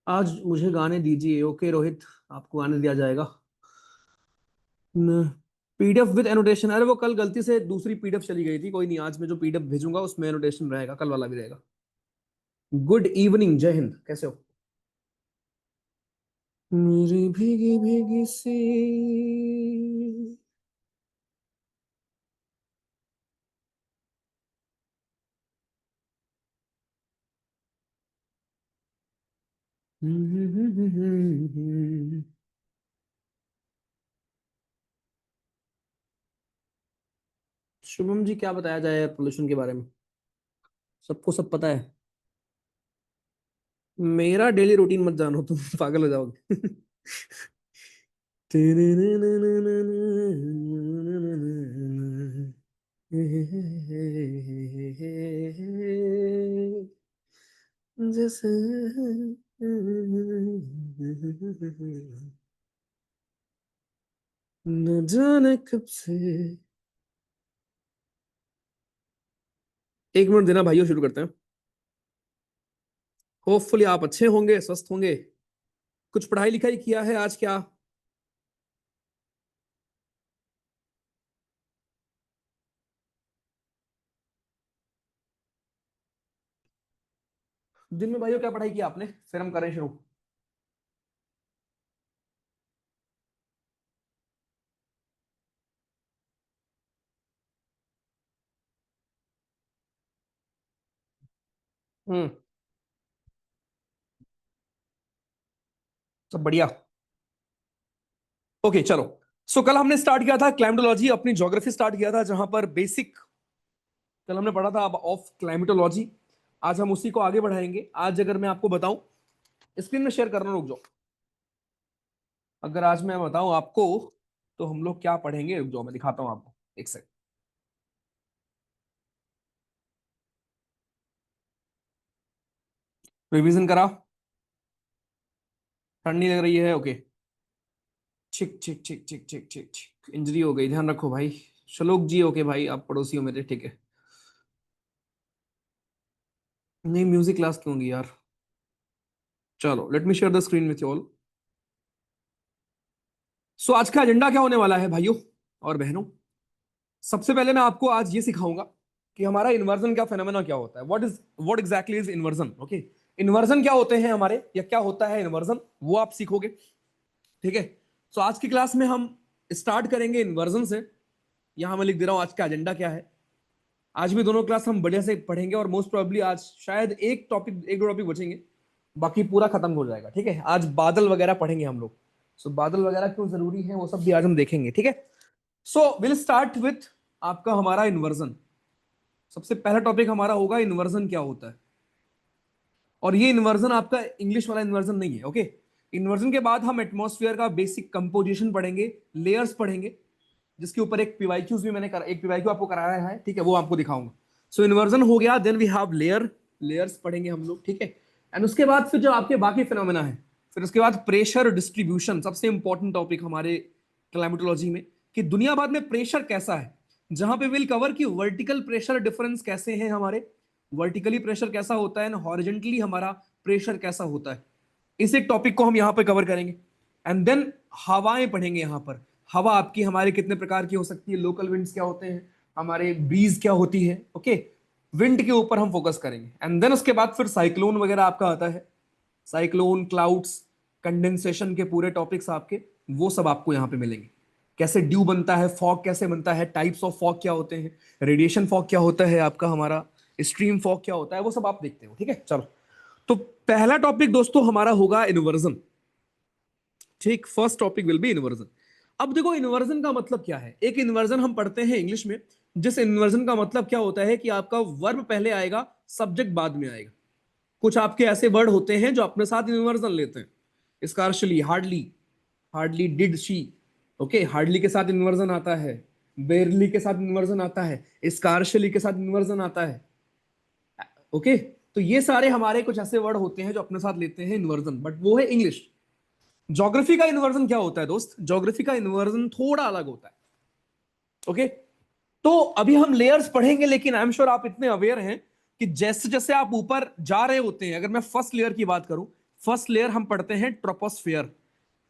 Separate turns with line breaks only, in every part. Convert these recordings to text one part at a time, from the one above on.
आज मुझे गाने दीजिए। ओके रोहित, आपको गाने दिया जाएगा। PDF with annotation. अरे वो कल गलती से दूसरी पीडीएफ चली गई थी, कोई नहीं, आज मैं जो पीडीएफ भेजूंगा उसमें एनोटेशन रहेगा, कल वाला भी रहेगा। गुड इवनिंग, जय हिंद, कैसे हो? मेरी भीगी भीगी सी शुभम जी, क्या बताया जाए पोल्यूशन के बारे में? सबको सब पता है। मेरा डेली रूटीन मत जानो तुम, पागल हो जाओगे। जैसे न जाने कब से। एक मिनट देना भाइयों, शुरू करते हैं। होपफुली आप अच्छे होंगे, स्वस्थ होंगे। कुछ पढ़ाई लिखाई किया है आज क्या? दिन में भाइयों क्या पढ़ाई की आपने, फिर हम करें शुरू। हम्म। सब बढ़िया। ओके चलो। सो कल हमने स्टार्ट किया था क्लाइमेटोलॉजी, अपनी ज्योग्राफी स्टार्ट किया था, जहां पर बेसिक कल हमने पढ़ा था अब ऑफ क्लाइमेटोलॉजी। आज हम उसी को आगे बढ़ाएंगे। आज अगर मैं आपको बताऊं, स्क्रीन में शेयर करना, रुक जाओ। अगर आज मैं बताऊं आपको तो हम लोग क्या पढ़ेंगे, रुक जाओ मैं दिखाता हूं आपको, एक सेकंड। रिवीजन करा? ठंड नहीं लग रही है? ओके। ठीक ठीक ठीक ठीक ठीक ठीक ठीक, इंजरी हो गई, ध्यान रखो भाई। श्लोक जी, ओके भाई, आप पड़ोसी हो मेरे, ठीक है। नहीं, म्यूजिक क्लास क्यों होंगी यार। चलो let me share the screen with you all. So आज का एजेंडा क्या होने वाला है भाइयों और बहनों? सबसे पहले मैं आपको आज ये सिखाऊंगा कि हमारा इन्वर्जन क्या फेनोमेना क्या होता है, what exactly is inversion. Okay, inversion क्या होते हैं हमारे, या क्या होता है इन्वर्जन, वो आप सीखोगे। ठीक है। सो आज की क्लास में हम स्टार्ट करेंगे इन्वर्जन से। यहां मैं लिख दे रहा हूं आज का एजेंडा क्या है। आज भी दोनों क्लास हम बढ़िया से पढ़ेंगे, और मोस्ट प्रोबेबली आज शायद एक टॉपिक, एक दो टॉपिक बचेंगे, बाकी पूरा खत्म हो जाएगा। ठीक है, आज बादल वगैरह पढ़ेंगे हम लोग। सो बादल वगैरह क्यों जरूरी है वो सब भी आज हम देखेंगे। ठीक है। सो विल स्टार्ट विथ आपका हमारा इन्वर्जन। सबसे पहला टॉपिक हमारा होगा इन्वर्जन क्या होता है। और ये इन्वर्जन आपका इंग्लिश वाला इन्वर्जन नहीं है। ओके, इन्वर्जन के बाद हम एटमॉस्फेयर का बेसिक कंपोजिशन पढ़ेंगे, लेयर्स पढ़ेंगे, जिसके ऊपर एक पीवाईक्यूज भी मैंने एक पीवाईक्यू आपको कराया है। ठीक है, वो आपको दिखाऊंगा। सो इन्वर्जन हो गया, देन वी हैव लेयर्स पढ़ेंगे हम लोग। ठीक है। एंड उसके बाद फिर जो आपके बाकी फिनोमेना है, फिर उसके बाद प्रेशर डिस्ट्रीब्यूशन, सबसे इंपॉर्टेंट टॉपिक हमारे क्लाइमेटोलॉजी में, कि दुनिया भर में प्रेशर कैसा है, जहां पे विल कवर कि वर्टिकल प्रेशर डिफरेंस कैसे हैं हमारे, वर्टिकली प्रेशर कैसा होता है, हॉरिजेंटली हमारा प्रेशर कैसा होता है। इस एक टॉपिक को हम यहां पे कवर करेंगे। एंड देन हवाएं पढ़ेंगे यहां पर। हवा आपकी हमारे कितने प्रकार की हो सकती है, लोकल विंड्स क्या होते हैं, हमारे ब्रीज क्या होती है। ओके, विंड के ऊपर हम फोकस करेंगे। एंड देन उसके बाद फिर साइक्लोन वगैरह आपका आता है, साइक्लोन, क्लाउड्स, कंडेंसेशन के पूरे टॉपिक्स आपके, वो सब आपको यहां पे मिलेंगे। कैसे ड्यू बनता है, फॉग कैसे बनता है, टाइप्स ऑफ फॉग क्या होते हैं, रेडिएशन फॉग क्या होता है आपका हमारा, स्ट्रीम फॉग क्या होता है, वो सब आप देखते हो। ठीक है, चलो। तो पहला टॉपिक दोस्तों हमारा होगा इन्वर्जन। ठीक, first topic will be inversion. अब देखो इन्वर्जन का मतलब क्या है। एक इन्वर्जन हम पढ़ते हैं इंग्लिश में, जिस इन्वर्जन का मतलब क्या होता है कि आपका वर्ब पहले आएगा, सब्जेक्ट बाद में आएगा। कुछ आपके ऐसे वर्ड होते हैं जो अपने साथ इन्वर्जन लेते हैं। Scarcely, hardly, hardly did she. Okay, hardly के साथ इन्वर्जन आता है, बेरली के साथ इन्वर्जन आता है, स्कारशली के साथ इन्वर्जन आता है। ओके, तो ये सारे हमारे कुछ ऐसे वर्ड होते हैं जो अपने साथ लेते हैं इन्वर्जन, बट वो है इंग्लिश। ज्योग्राफी का इन्वर्जन क्या होता है दोस्त? ज्योग्राफी का इन्वर्जन थोड़ा अलग होता है। ओके, तो अभी हम लेयर्स पढ़ेंगे, लेकिन आई एम श्योर आप इतने अवेयर हैं कि जैसे जैसे आप ऊपर जा रहे होते हैं, अगर मैं फर्स्ट लेयर की बात करूं, फर्स्ट लेयर हम पढ़ते हैं ट्रोपोस्फियर।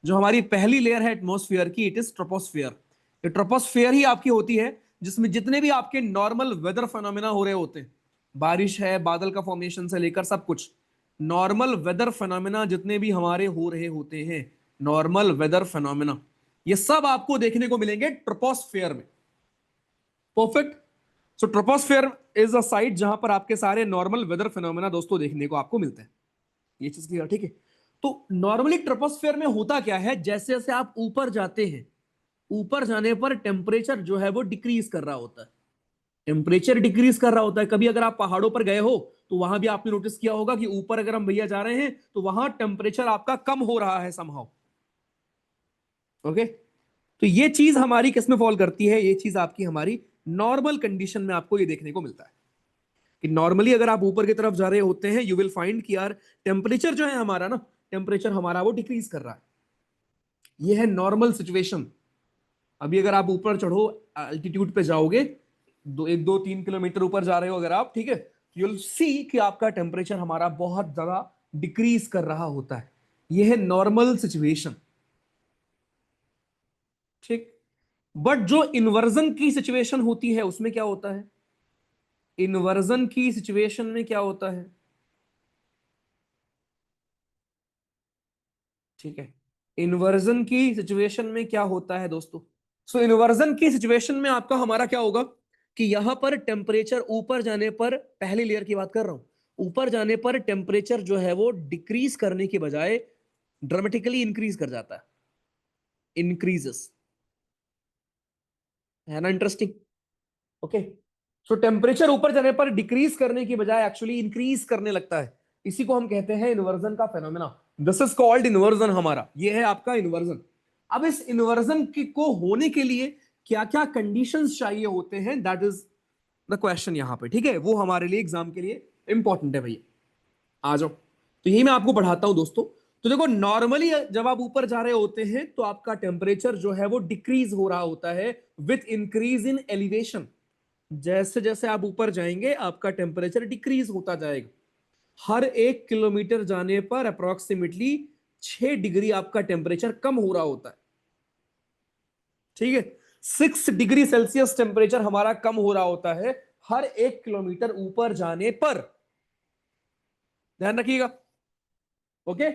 जो हमारी पहली लेयर है एटमॉस्फेयर की, इट इज ट्रोपोस्फियर। ये ट्रोपोस्फियर ही आपकी होती है जिसमें जितने भी आपके नॉर्मल वेदर फिनोमेना हो रहे होते हैं, बारिश है, बादल का फॉर्मेशन से लेकर सब कुछ, नॉर्मल वेदर फिनोमेना जितने भी हमारे हो रहे होते हैं, नॉर्मल वेदर फिनोमेना, ये सब आपको देखने को मिलेंगे ट्रोपोस्फियर में। Perfect. So troposphere is a site जहां पर आपके सारे नॉर्मल वेदर फिनोमेना दोस्तों देखने को आपको मिलते हैं। ये चीज क्लियर, ठीक है। तो नॉर्मली ट्रोपोस्फियर में होता क्या है, जैसे जैसे आप ऊपर जाते हैं, ऊपर जाने पर टेम्परेचर जो है वो डिक्रीज कर रहा होता है। टेम्परेचर डिक्रीज कर रहा होता है। कभी अगर आप पहाड़ों पर गए हो तो वहां भी आपने नोटिस किया होगा कि ऊपर अगर हम भैया जा रहे हैं तो वहां टेम्परेचर आपका कम हो रहा है समहाउ। ओके। तो ये चीज हमारी किस में फॉल करती है, ये चीज आपकी हमारी नॉर्मल कंडीशन में आपको ये देखने को मिलता है कि नॉर्मली अगर आप ऊपर की तरफ जा रहे होते हैं, यू विल फाइंड कि यार टेम्परेचर जो है हमारा ना, टेम्परेचर हमारा वो डिक्रीज कर रहा है। ये है नॉर्मल सिचुएशन। अभी अगर आप ऊपर चढ़ो, अल्टीट्यूड पे जाओगे, 1 2 3 किलोमीटर ऊपर जा रहे हो अगर आप, ठीक है, यू विल सी कि आपका टेम्परेचर हमारा बहुत ज्यादा डिक्रीज कर रहा होता है। यह है नॉर्मल सिचुएशन, ठीक। बट जो इन्वर्जन की सिचुएशन होती है उसमें क्या होता है, इन्वर्जन की सिचुएशन में क्या होता है, ठीक है, इन्वर्जन की सिचुएशन में क्या होता है दोस्तों। सो इन्वर्जन की सिचुएशन में आपका हमारा क्या होगा कि यहां पर टेम्परेचर ऊपर जाने पर, पहली लेयर की बात कर रहा हूं, ऊपर जाने पर टेम्परेचर जो है वो डिक्रीज करने के बजाय ड्रामेटिकली इंक्रीज कर जाता है, इंक्रीजेस। है ना इंटरेस्टिंग। ओके। सो टेम्परेचर ऊपर जाने पर डिक्रीज करने की बजाय एक्चुअली इंक्रीज करने लगता है। इसी को हम कहते हैं इन्वर्जन का phenomena. This is called inversion. हमारा ये है आपका इन्वर्जन। अब इस इन्वर्जन की को होने के लिए क्या क्या कंडीशंस चाहिए होते हैं, दैट इज द क्वेश्चन यहां पे, ठीक है। वो हमारे लिए एग्जाम के लिए इंपॉर्टेंट है भैया। आ जाओ, तो यही मैं आपको पढ़ाता हूं दोस्तों। तो देखो नॉर्मली जब आप ऊपर जा रहे होते हैं तो आपका टेम्परेचर जो है वो डिक्रीज हो रहा होता है विथ इंक्रीज इन एलिवेशन। जैसे जैसे आप ऊपर जाएंगे आपका टेम्परेचर डिक्रीज होता जाएगा। हर 1 किलोमीटर जाने पर अप्रोक्सीमेटली 6 डिग्री आपका टेम्परेचर कम हो रहा होता है, ठीक है। 6 डिग्री सेल्सियस टेम्परेचर हमारा कम हो रहा होता है हर 1 किलोमीटर ऊपर जाने पर। ध्यान रखिएगा। Okay,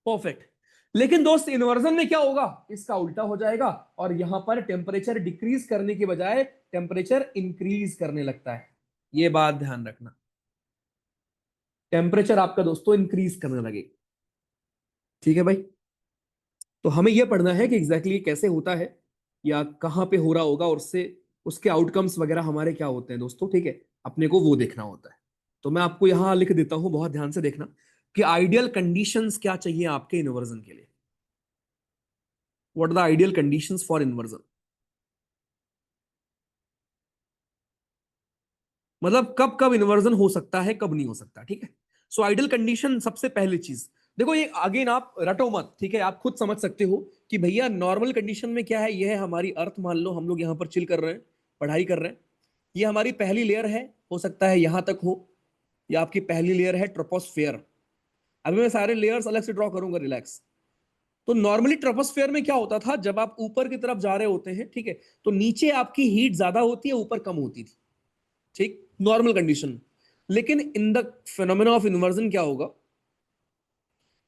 perfect. लेकिन दोस्त इन्वर्जन में क्या होगा, इसका उल्टा हो जाएगा और यहां पर टेम्परेचर डिक्रीज करने के बजाय टेम्परेचर इंक्रीज करने लगता है। यह बात ध्यान रखना, टेम्परेचर आपका दोस्तों इंक्रीज करने लगेगा, ठीक है भाई। तो हमें यह पढ़ना है कि एग्जैक्टली कैसे होता है या कहां पे हो रहा होगा, और उससे उसके आउटकम्स वगैरह हमारे क्या होते हैं दोस्तों, ठीक है। अपने को वो देखना होता है। तो मैं आपको यहां लिख देता हूं, बहुत ध्यान से देखना कि आइडियल कंडीशंस क्या चाहिए आपके इन्वर्जन के लिए। What are the ideal conditions for inversion, मतलब कब कब इन्वर्जन हो सकता है, कब नहीं हो सकता, ठीक है। सो आइडियल कंडीशन, सबसे पहली चीज देखो, ये अगेन आप रटो मत, ठीक है। आप खुद समझ सकते हो कि भैया नॉर्मल कंडीशन में क्या है। ये है हमारी अर्थ, मान लो हम लोग यहाँ पर चिल कर रहे हैं, पढ़ाई कर रहे हैं। ये हमारी पहली लेयर है, हो सकता है यहां तक हो, या आपकी पहली लेयर है ट्रोपोस्फेयर। अभी मैं सारे लेयर्स अलग से ड्रॉ करूंगा, रिलैक्स। तो नॉर्मली ट्रोपोस्फेयर में क्या होता था, जब आप ऊपर की तरफ जा रहे होते हैं, ठीक है, तो नीचे आपकी हीट ज्यादा होती है, ऊपर कम होती थी, ठीक, नॉर्मल कंडीशन। लेकिन in the phenomena of inversion क्या होगा,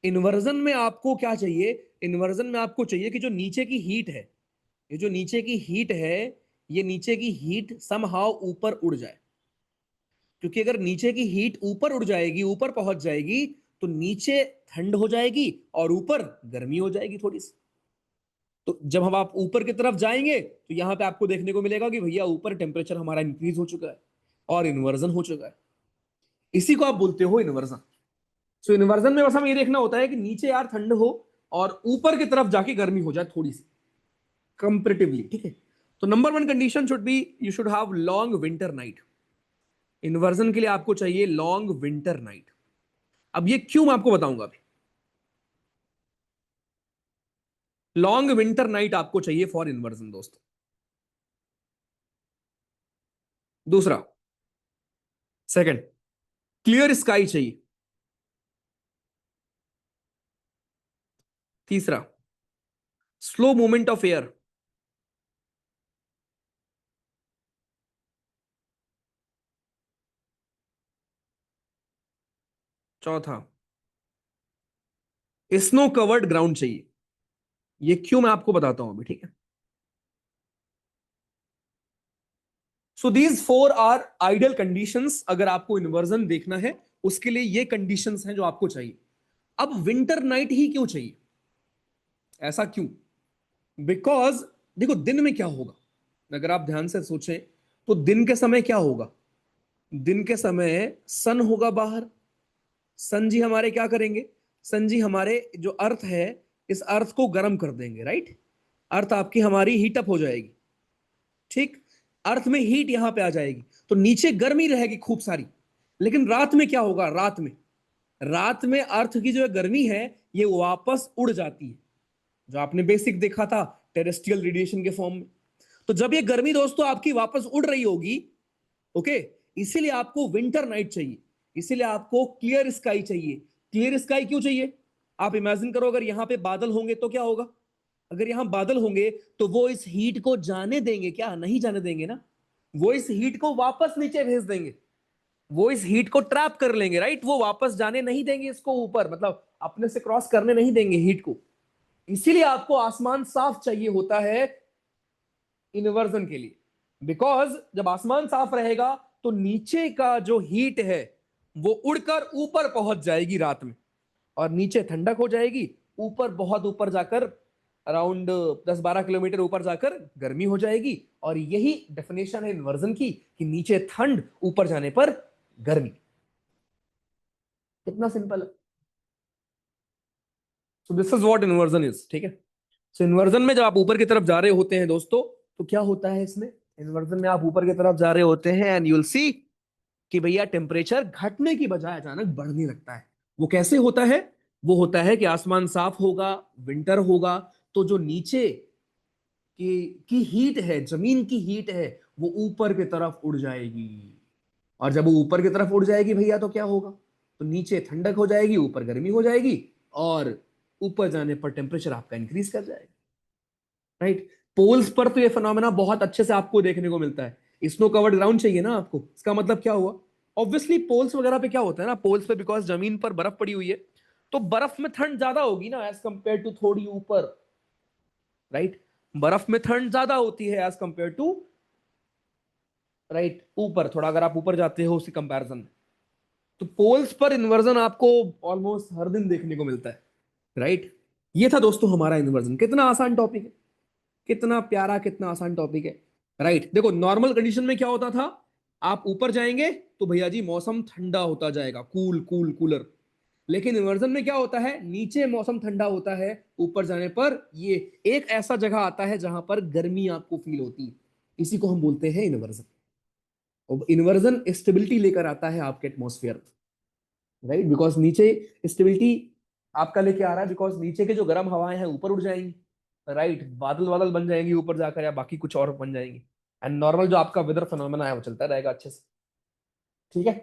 इन्वर्जन में आपको क्या चाहिए, इन्वर्जन में आपको चाहिए कि जो नीचे की हीट है, ये जो नीचे की हीट है, ये नीचे की हीट समहाउ ऊपर उड़ जाए। क्योंकि अगर नीचे की हीट ऊपर उड़ जाएगी, ऊपर पहुंच जाएगी, तो नीचे ठंड हो जाएगी और ऊपर गर्मी हो जाएगी थोड़ी सी। तो जब हम आप ऊपर की तरफ जाएंगे तो यहां पे आपको देखने को मिलेगा कि भैया ऊपर टेम्परेचर हमारा इंक्रीज हो चुका है और इन्वर्जन हो चुका है। इसी को आप बोलते हो इन्वर्जन। सो इन्वर्जन में बस हमें ये देखना होता है कि नीचे यार ठंड हो और ऊपर की तरफ जाके गर्मी हो जाए थोड़ी सी, कंपेरेटिवली, ठीक है। तो number one condition should be, you should have long winter night. Inversion के लिए आपको चाहिए लॉन्ग विंटर नाइट। अब ये क्यों मैं आपको बताऊंगा अभी। लॉन्ग विंटर नाइट आपको चाहिए फॉर इन्वर्जन दोस्तों। दूसरा, सेकंड, क्लियर स्काई चाहिए। तीसरा, स्लो मूवमेंट ऑफ एयर। चौथा, स्नो कवर्ड ग्राउंड चाहिए। ये क्यों मैं आपको बताता हूं अभी, ठीक है। So these four are ideal conditions, अगर आपको इन्वर्जन देखना है उसके लिए ये कंडीशंस हैं जो आपको चाहिए। अब विंटर नाइट ही क्यों चाहिए, ऐसा क्यों? बिकॉज देखो दिन में क्या होगा, अगर आप ध्यान से सोचें तो दिन के समय क्या होगा। दिन के समय सन होगा बाहर। सन जी हमारे क्या करेंगे, सन जी हमारे जो अर्थ है, इस अर्थ को गर्म कर देंगे, राइट। अर्थ आपकी हमारी हीट अप हो जाएगी, ठीक। अर्थ में हीट यहां पे आ जाएगी तो नीचे गर्मी रहेगी खूब सारी। लेकिन रात में क्या होगा, रात में अर्थ की जो गर्मी है ये वापस उड़ जाती है, जो आपने बेसिक देखा था टेरेस्ट्रियल रेडिएशन के फॉर्म में। तो जब ये गर्मी दोस्तों आपकी वापस उड़ रही होगी, ओके, इसीलिए आपको विंटर नाइट चाहिए, इसीलिए आपको क्लियर स्काई चाहिए। क्लियर स्काई क्यों चाहिए? आप इमेजिन करो अगर यहां पे बादल होंगे तो क्या होगा। अगर यहां बादल होंगे तो वो इस हीट को जाने देंगे क्या? नहीं जाने देंगे ना। वो इस हीट को वापस नीचे भेज देंगे, वो इस हीट को ट्रैप कर लेंगे, राइट। वो वापस जाने नहीं देंगे इसको ऊपर, मतलब अपने से क्रॉस करने नहीं देंगे हीट को। इसीलिए आपको आसमान साफ चाहिए होता है इन्वर्जन के लिए। बिकॉज जब आसमान साफ रहेगा तो नीचे का जो हीट है वो उड़कर ऊपर पहुंच जाएगी रात में, और नीचे ठंडक हो जाएगी। ऊपर बहुत ऊपर जाकर अराउंड 10-12 किलोमीटर ऊपर जाकर गर्मी हो जाएगी। और यही डेफिनेशन है इन्वर्जन की, कि नीचे ठंड, ऊपर जाने पर गर्मी। कितना सिंपल है। So this is what inversion is, ठीक है। सो इन्वर्जन में जब आप ऊपर की तरफ जा रहे होते हैं दोस्तों, तो क्या होता है इसमें, इन्वर्जन में आप ऊपर की तरफ जा रहे होते हैं एंड यू विल सी कि भैया टेम्परेचर घटने की बजाय अचानक बढ़ने लगता है। वो कैसे होता है? वो होता है कि आसमान साफ होगा, विंटर होगा, तो जो नीचे की हीट है, जमीन की हीट है, वो ऊपर की तरफ उड़ जाएगी। और जब वो ऊपर की तरफ उड़ जाएगी भैया तो क्या होगा, तो नीचे ठंडक हो जाएगी, ऊपर गर्मी हो जाएगी, और ऊपर जाने पर टेम्परेचर आपका इंक्रीज कर जाएगा, राइट। पोल्स पर तो ये फिनोमेना बहुत अच्छे से आपको देखने को मिलता है। स्नो कवर्ड ग्राउंड चाहिए ना आपको, इसका मतलब क्या हुआ, ऑब्वियसली पोल्स वगैरह पे क्या होता है ना, पोल्स पे बिकॉज जमीन पर बर्फ पड़ी हुई है, तो बर्फ में ठंड ज्यादा होगी ना एज कंपेयर टू थोड़ी ऊपर, राइट। बर्फ में ठंड ज्यादा होती है एज कंपेयर टू, राइट, ऊपर थोड़ा, अगर आप ऊपर जाते हो उसी कंपैरिजन में। तो पोल्स पर इन्वर्जन आपको ऑलमोस्ट हर दिन देखने को मिलता है, राइट। ये था दोस्तों हमारा इन्वर्जन। कितना आसान टॉपिक है, कितना प्यारा, कितना आसान टॉपिक है, राइट। देखो नॉर्मल कंडीशन में क्या होता था, आप ऊपर जाएंगे तो भैया जी मौसम ठंडा होता जाएगा, कूल कूल कूलर। लेकिन इन्वर्जन में क्या होता है, नीचे मौसम ठंडा होता है, ऊपर जाने पर ये एक ऐसा जगह आता है जहां पर गर्मी आपको फील होती है। इसी को हम बोलते हैं इन्वर्जन। और इन्वर्जन स्टेबिलिटी लेकर आता है आपके एटमोस्फियर, राइट। बिकॉज नीचे स्टेबिलिटी आपका लेके आ रहा है, बिकॉज नीचे के जो गर्म हवाएं हैं ऊपर उड़ जाएंगी, राइट। बादल बादल बन जाएंगी ऊपर जाकर, या बाकी कुछ और बन जाएंगी। एंड नॉर्मल जो आपका वेदर फिनोमेना है वो चलता रहेगा अच्छे से, ठीक है।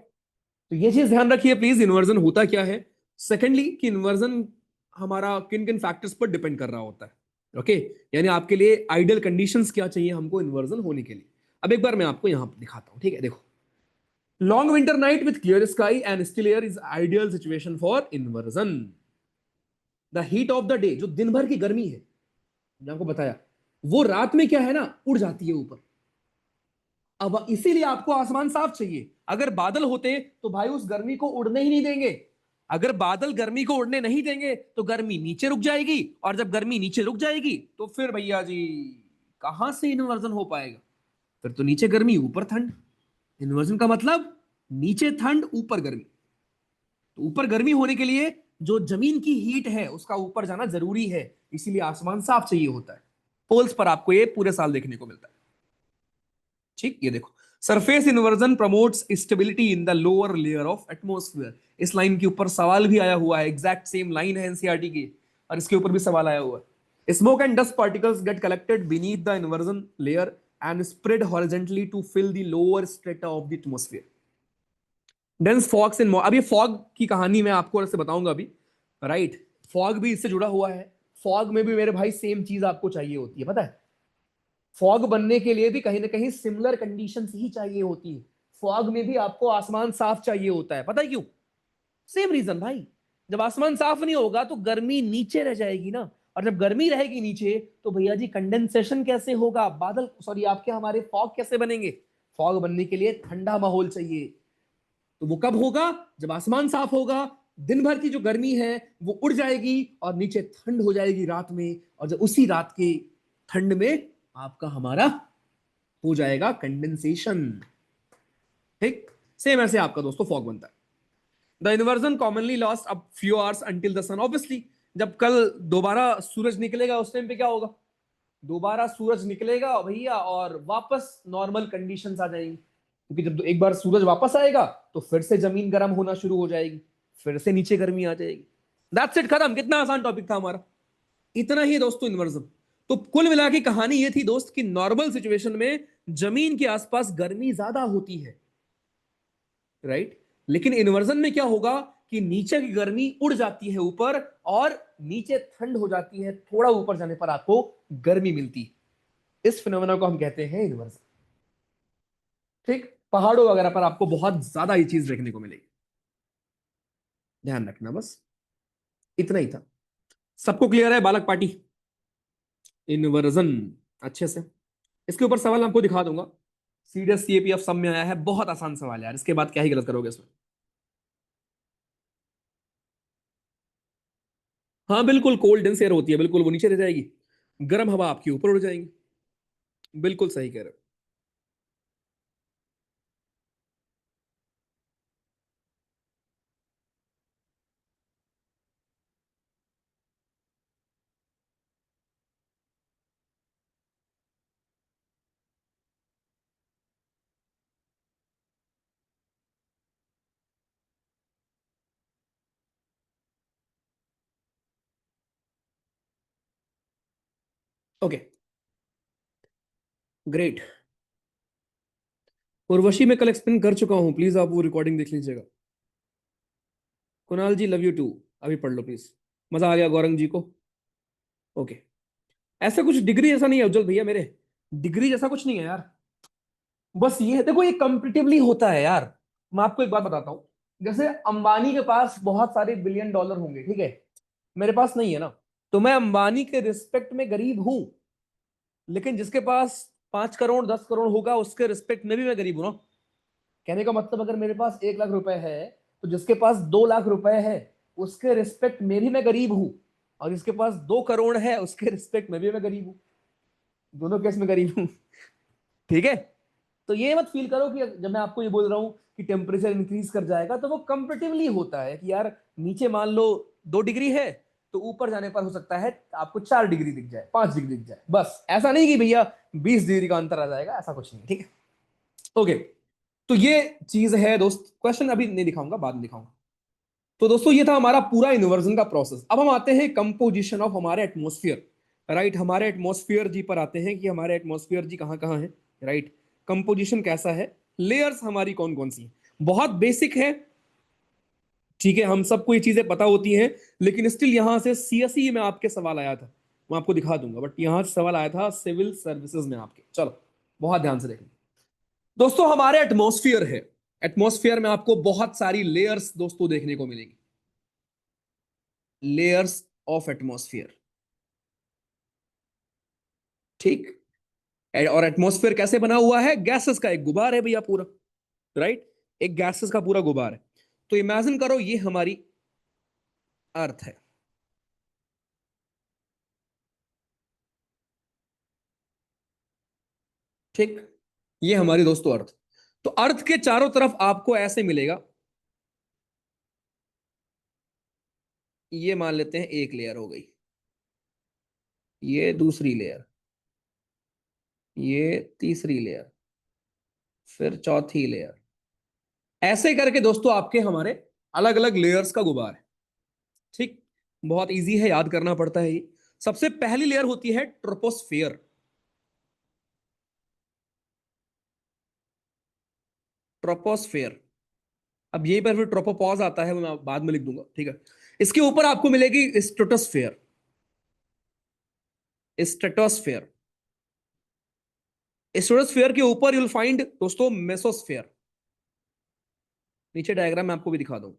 तो ये चीज ध्यान रखिए प्लीज, इन्वर्जन होता क्या है। सेकेंडली कि इन्वर्जन हमारा किन किन फैक्टर्स पर डिपेंड कर रहा होता है, ओके। यानी आपके लिए आइडियल कंडीशंस क्या चाहिए हमको इन्वर्जन होने के लिए। अब एक बार मैं आपको यहां दिखाता हूं, ठीक है। देखो, long winter night with clear sky and still air is ideal situation for inversion. The heat of the day, जो दिन भर की गर्मी है, मैंने आपको बताया, वो रात में क्या है ना, उड़ जाती है ऊपर। अब इसीलिए आपको आसमान साफ चाहिए। अगर बादल होते तो भाई उस गर्मी को उड़ने ही नहीं देंगे। अगर बादल गर्मी को उड़ने नहीं देंगे तो गर्मी नीचे रुक जाएगी, और जब गर्मी नीचे रुक जाएगी तो फिर भैया जी कहां से इन्वर्जन हो पाएगा। फिर तो नीचे गर्मी ऊपर ठंड। इन्वर्जन का मतलब नीचे ठंड ऊपर गर्मी। तो ऊपर गर्मी होने के लिए जो जमीन की हीट है उसका ऊपर जाना जरूरी है, इसीलिए आसमान साफ चाहिए होता है। पोल्स पर आपको ये पूरे साल देखने को मिलता है, ठीक। ये देखो, surface inversion promotes stability in the lower layer of atmosphere. इस लाइन के ऊपर सवाल भी आया हुआ है, एग्जैक्ट सेम लाइन है एनसीईआरटी की, और इसके ऊपर भी सवाल आया हुआ है। Smoke and dust particles get collected beneath the inversion layer and spread horizontally to fill the lower strata of the atmosphere. Dense fogs in, अब ये फॉग की कहानी मैं आपको अलग से बताऊंगा अभी, राइट। फॉग भी इससे जुड़ा हुआ है। फॉग में भी मेरे भाई सेम चीज आपको चाहिए होती है, पता है। फॉग बनने के लिए भी कहीं ना कहीं सिमिलर कंडीशंस ही चाहिए होती है। फॉग में भी आपको आसमान साफ चाहिए होता है, पता है क्यों? सेम रीजन भाई। जब आसमान साफ नहीं होगा तो गर्मी नीचे रह जाएगी ना, और जब गर्मी रहेगी नीचे तो भैया जी कंडेंसेशन कैसे होगा, बादल सॉरी आपके हमारे फॉग कैसे बनेंगे? फॉग बनने के लिए ठंडा माहौल चाहिए। तो वो कब होगा? जब आसमान साफ होगा, दिन भर की जो गर्मी है वो उड़ जाएगी और नीचे ठंड हो जाएगी रात में, और जब उसी रात के ठंड में आपका हमारा हो जाएगा कंडेंसेशन। ठीक। सेम ऐसे आपका दोस्तों फॉग बनता है। The inversion commonly lost a few hours until the sun, obviously जब कल दोबारा सूरज निकलेगा उस टाइम पे क्या होगा? दोबारा सूरज निकलेगा भैया और वापस नॉर्मल कंडीशंस आ जाएंगी, क्योंकि जब एक बार सूरज वापस आएगा तो फिर से जमीन गर्म होना शुरू हो जाएगी, फिर से नीचे गर्मी आ जाएगी। दैट्स इट, खत्म। कितना आसान टॉपिक था हमारा। इतना ही दोस्तों इन्वर्जन। तो कुल मिला के कहानी ये थी दोस्त कि नॉर्मल सिचुएशन में जमीन के आसपास गर्मी ज्यादा होती है, राइट। लेकिन इन्वर्जन में क्या होगा कि नीचे की गर्मी उड़ जाती है ऊपर, और नीचे ठंड हो जाती है, थोड़ा ऊपर जाने पर आपको गर्मी मिलती है। इस फिनोमेना को हम कहते हैं इन्वर्जन। ठीक। पहाड़ों वगैरह पर आपको बहुत ज्यादा ये चीज देखने को मिलेगी, ध्यान रखना बस। इतना ही था। सबको क्लियर है बालक पार्टी? इन्वर्जन अच्छे से। इसके ऊपर सवाल आपको दिखा दूंगा, सीडीएस सीएपीएफ सब में आया है, बहुत आसान सवाल है यार, इसके बाद क्या ही गलत करोगे इसमें। हाँ बिल्कुल, कोल्ड डेंस एयर होती है, बिल्कुल वो नीचे रह जाएगी, गर्म हवा आपके ऊपर उड़ जाएगी। बिल्कुल सही कह रहे हो। Okay, great. उर्वशी मैं कल एक्सप्लेन कर चुका हूं, प्लीज आप वो रिकॉर्डिंग देख लीजिएगा। कुणाल जी लव यू टू, अभी पढ़ लो प्लीज। मजा आ गया गौरंग जी को? ओके। ऐसा कुछ डिग्री जैसा नहीं है उज्जवल भैया मेरे, डिग्री जैसा कुछ नहीं है यार। बस ये है, देखो ये कंपेटिवली होता है यार। मैं आपको एक बात बताता हूं, जैसे अंबानी के पास बहुत सारे बिलियन डॉलर होंगे, ठीक है, मेरे पास नहीं है ना, तो मैं अंबानी के रिस्पेक्ट में गरीब हूं। लेकिन जिसके पास 5 करोड़ 10 करोड़ होगा उसके रिस्पेक्ट में भी मैं गरीब हूं ना। कहने का मतलब अगर मेरे पास 1 लाख रुपए है, तो जिसके पास 2 लाख रुपए है उसके रिस्पेक्ट में भी मैं गरीब हूं, और जिसके पास 2 करोड़ है उसके रिस्पेक्ट में भी मैं गरीब हूं। दोनों केस में गरीब हूं। ठीक है। तो ये मत फील करो कि जब मैं आपको ये बोल रहा हूं कि टेम्परेचर इंक्रीज कर जाएगा, तो वो कंपेटिवली होता है कि यार नीचे मान लो 2 डिग्री है, तो ऊपर जाने पर हो सकता है आपको 4 डिग्री दिख जाए, 5 डिग्री दिख जाए, बस ऐसा नहीं कि भैया 20 डिग्री का अंतर आ जाएगा, ऐसा कुछ नहीं, ठीक है। ओके। तो ये चीज है दोस्त, क्वेश्चन अभी नहीं दिखाऊंगा, बाद में दिखाऊंगा। तो दोस्तों ये था हमारा पूरा इन्वर्जन का प्रोसेस। अब हम आते हैं कंपोजिशन ऑफ हमारे एटमॉस्फेयर, राइट। हमारे एटमॉस्फेयर जी पर आते हैं कि हमारे एटमॉस्फेयर जी कहाँ कहाँ है, राइट। कंपोजिशन कैसा है, लेयर्स हमारी कौन कौन सी हैं। बहुत बेसिक है, ठीक है, हम सबको ये चीजें पता होती हैं, लेकिन स्टिल यहां से सीएसई में आपके सवाल आया था, मैं आपको दिखा दूंगा, बट यहां से सवाल आया था सिविल सर्विसेज में आपके। चलो बहुत ध्यान से देखें दोस्तों, हमारे एटमॉस्फेयर है, एटमॉस्फेयर में आपको बहुत सारी लेयर्स दोस्तों देखने को मिलेगी, लेयर्स ऑफ एटमॉस्फेयर। ठीक। और एटमॉस्फेयर कैसे बना हुआ है? गैसेस का एक गुबार है भैया पूरा, राइट। एक गैसेस का पूरा गुबार है। तो इमेजिन करो ये हमारी अर्थ है, ठीक। ये हमारी दोस्तों अर्थ। तो अर्थ के चारों तरफ आपको ऐसे मिलेगा, ये मान लेते हैं एक लेयर हो गई, ये दूसरी लेयर, ये तीसरी लेयर, फिर चौथी लेयर, ऐसे करके दोस्तों आपके हमारे अलग अलग लेयर्स का गुबार है, ठीक। बहुत इजी है, याद करना पड़ता है ये। सबसे पहली लेयर होती है ट्रोपोस्फियर, ट्रोपोस्फियर, अब यही पर फिर ट्रोपोपॉज आता है, वो मैं बाद में लिख दूंगा, ठीक है। इसके ऊपर आपको मिलेगी स्ट्रेटोस्फेयर। स्ट्रेटोस्फेयर, स्ट्रेटोस्फेयर के ऊपर यूल फाइंड दोस्तों मेसोस्फेयर। नीचे डायग्राम में आपको भी दिखा दूं।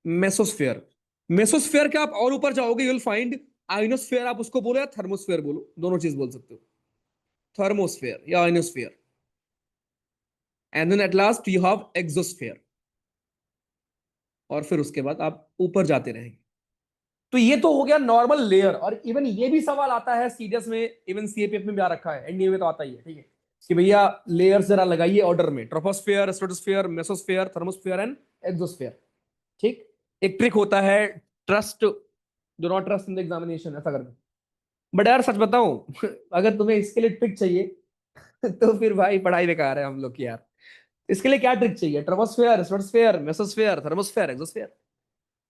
मेसोस्फेयर, मेसोस्फेयर के आप और ऊपर जाओगे यूल फाइंड आइनोस्फेयर। आप उसको बोलो या थर्मोस्फेयर बोलो, दोनों चीज बोल सकते हो, थर्मोस्फेयर या ionosphere. And then at last you have exosphere. और फिर उसके बाद आप ऊपर जाते रहेंगे। तो ये तो हो गया नॉर्मल लेयर। और इवन ये भी सवाल आता है सीडीएस में, इवन सीएपीएफ में भी आ रखा है, एनडीए में तो आता ही है, ठीक है, कि भैया लेयर्स जरा लगाइए ऑर्डर में, troposphere, stratosphere, mesosphere, thermosphere and exosphere. ठीक। एक ट्रिक होता है, trust, do not trust in the examination, ऐसा करके। बट यार सच बताऊं अगर तुम्हें इसके लिए ट्रिक चाहिए तो फिर भाई पढ़ाई बेकार है हम लोग की यार। इसके लिए क्या ट्रिक चाहिए? Troposphere, stratosphere, mesosphere, thermosphere, exosphere.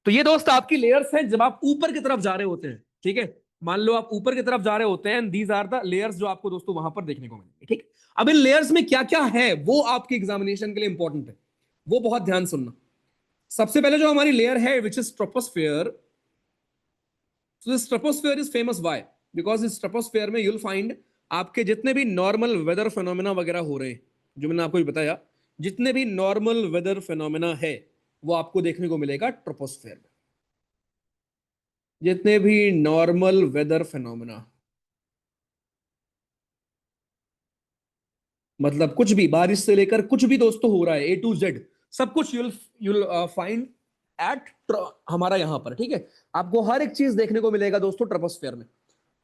तो ये दोस्त आपकी लेयर्स हैं जब आप ऊपर की तरफ जा रहे होते हैं, ठीक है। मान लो आप ऊपर की तरफ जा रहे होते हैं, दीज आर द लेयर्स जो आपको दोस्तों वहां पर देखने को मिलेंगे, ठीक। अब इन लेयर्स में क्या क्या है वो आपके एग्जामिनेशन के लिए इंपॉर्टेंट है, वो बहुत ध्यान सुनना। सबसे पहले जो हमारी लेयर है which is troposphere. So this troposphere is famous why? Because इस ट्रोपोस्फेयर में यूल फाइंड आपके जितने भी नॉर्मल वेदर फेनोमेना वगैरह हो रहे हैं, जो मैंने आपको भी बताया, जितने भी नॉर्मल वेदर फेनोमेना है वो आपको देखने को मिलेगा ट्रोपोस्फेयर में। जितने भी नॉर्मल वेदर फेनोमेना, मतलब कुछ भी बारिश से लेकर कुछ भी दोस्तों हो रहा है, ए टू जेड, सब कुछ यूल यूल फाइंड एट हमारा यहां पर, ठीक है। आपको हर एक चीज देखने को मिलेगा दोस्तों ट्रोपोस्फेयर में।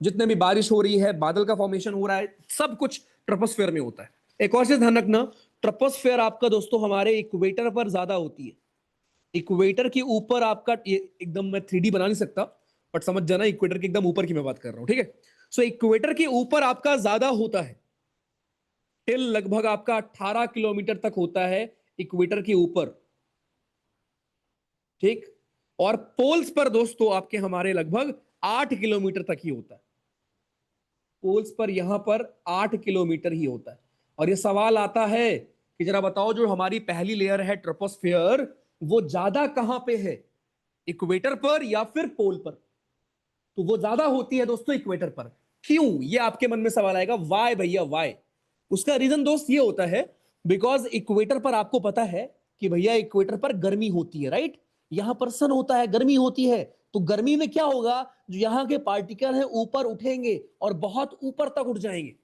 जितने भी बारिश हो रही है, बादल का फॉर्मेशन हो रहा है, सब कुछ ट्रोपोस्फेयर में होता है। एक और चीज ध्यान रखना, ट्रोपोस्फेयर आपका दोस्तों हमारे इक्वेटर पर ज्यादा होती है। इक्वेटर के ऊपर आपका ये एकदम, मैं 3D बना नहीं सकता, बट समझ जाना इक्वेटर के एकदम ऊपर की मैं बात कर रहा हूं, ठीक है। सो इक्वेटर के ऊपर आपका ज्यादा होता है, टिल लगभग आपका 18 किलोमीटर तक होता है इक्वेटर के ऊपर, ठीक। और पोल्स पर दोस्तों आपके हमारे लगभग 8 किलोमीटर तक ही होता है। पोल्स पर यहां पर 8 किलोमीटर ही होता है। और ये सवाल आता है कि जरा बताओ जो हमारी पहली लेयर है ट्रोपोस्फियर, वो ज्यादा कहां पे है, इक्वेटर पर या फिर पोल पर? तो वो ज्यादा होती है दोस्तों इक्वेटर पर। क्यों, ये आपके मन में सवाल आएगा, वाई भैया वाई? उसका रीजन दोस्त ये होता है, बिकॉज इक्वेटर पर आपको पता है कि भैया इक्वेटर पर गर्मी होती है, राइट। यहां पर सन होता है, गर्मी होती है। तो गर्मी में क्या होगा, जो यहां के पार्टिकल हैं ऊपर उठेंगे और बहुत ऊपर तक उठ जाएंगे।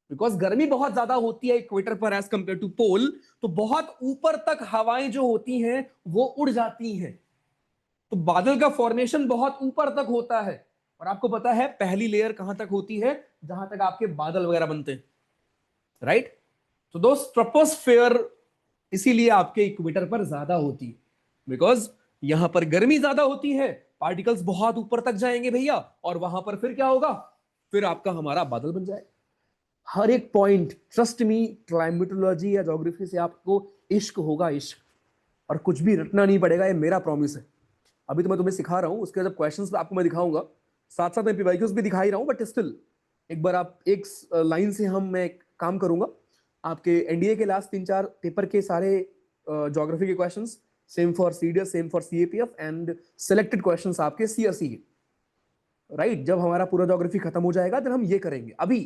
बिकॉज गर्मी बहुत ज्यादा होती है इक्वेटर पर एज कंपेयर टू पोल, तो बहुत ऊपर तक हवाएं जो होती हैं वो उड़ जाती हैं। तो बादल का फॉर्मेशन बहुत ऊपर तक होता है। और आपको पता है पहली लेयर कहां तक होती है, जहां तक आपके बादल वगैरह बनते हैं, राइट। तो दोस्त ट्रोपोस्फेयर इसीलिए आपके इक्वेटर पर ज्यादा होती है, बिकॉज यहां पर गर्मी ज्यादा होती है, पार्टिकल्स बहुत ऊपर तक जाएंगे भैया, और वहां पर फिर क्या होगा, फिर आपका हमारा बादल बन जाएगा। हर एक पॉइंट, ट्रस्ट मी, क्लाइमेटोलॉजी या ज्योग्राफी से आपको इश्क होगा, इश्क। और कुछ भी रटना नहीं पड़ेगा, ये मेरा प्रॉमिस है। अभी तो मैं तुम्हें सिखा रहा हूं, उसके जब क्वेश्चंस आपको मैं दिखाऊंगा, साथ साथ मैं पीवाईक्यूज भी दिखा ही रहा हूं, बट स्टिल एक बार आप एक लाइन से हम मैं एक काम करूंगा। आपके एनडीए के लास्ट 3-4 पेपर के सारे ज्योग्राफी के questions, same for CDS, same for CAPF, and selected questions आपके सीआरसी के, राइट। जब हमारा पूरा ज्योग्राफी खत्म हो जाएगा then हम ये करेंगे। अभी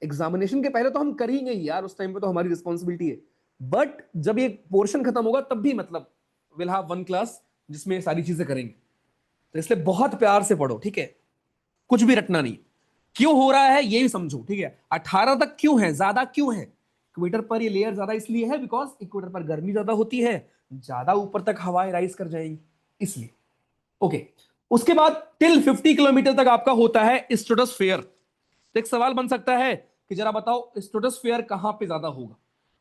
एग्जामिनेशन के पहले तो हम करेंगे ही यार, उस टाइम पे तो हमारी रिस्पॉन्सिबिलिटी है। बट जब ये पोर्शन खत्म होगा तब भी मतलब विल हैव वन क्लास जिसमें ये सारी चीजें करेंगे। तो इसलिए बहुत प्यार से पढ़ो, ठीक है। कुछ भी रटना नहीं, क्यों हो रहा है ये भी समझो, ठीक है। 18 तक क्यों है, ज्यादा क्यों है इक्वेटर पर, ये लेयर ज्यादा इसलिए है बिकॉज इक्वेटर पर गर्मी ज्यादा होती है, ज्यादा ऊपर तक हवाएं राइज कर जाएंगी, इसलिए। ओके। उसके बाद टिल 50 किलोमीटर तक आपका होता है स्ट्रेटोस्फेयर। तो एक सवाल बन सकता है कि जरा बताओ स्ट्रेटोस्फेयर कहां पे ज्यादा होगा।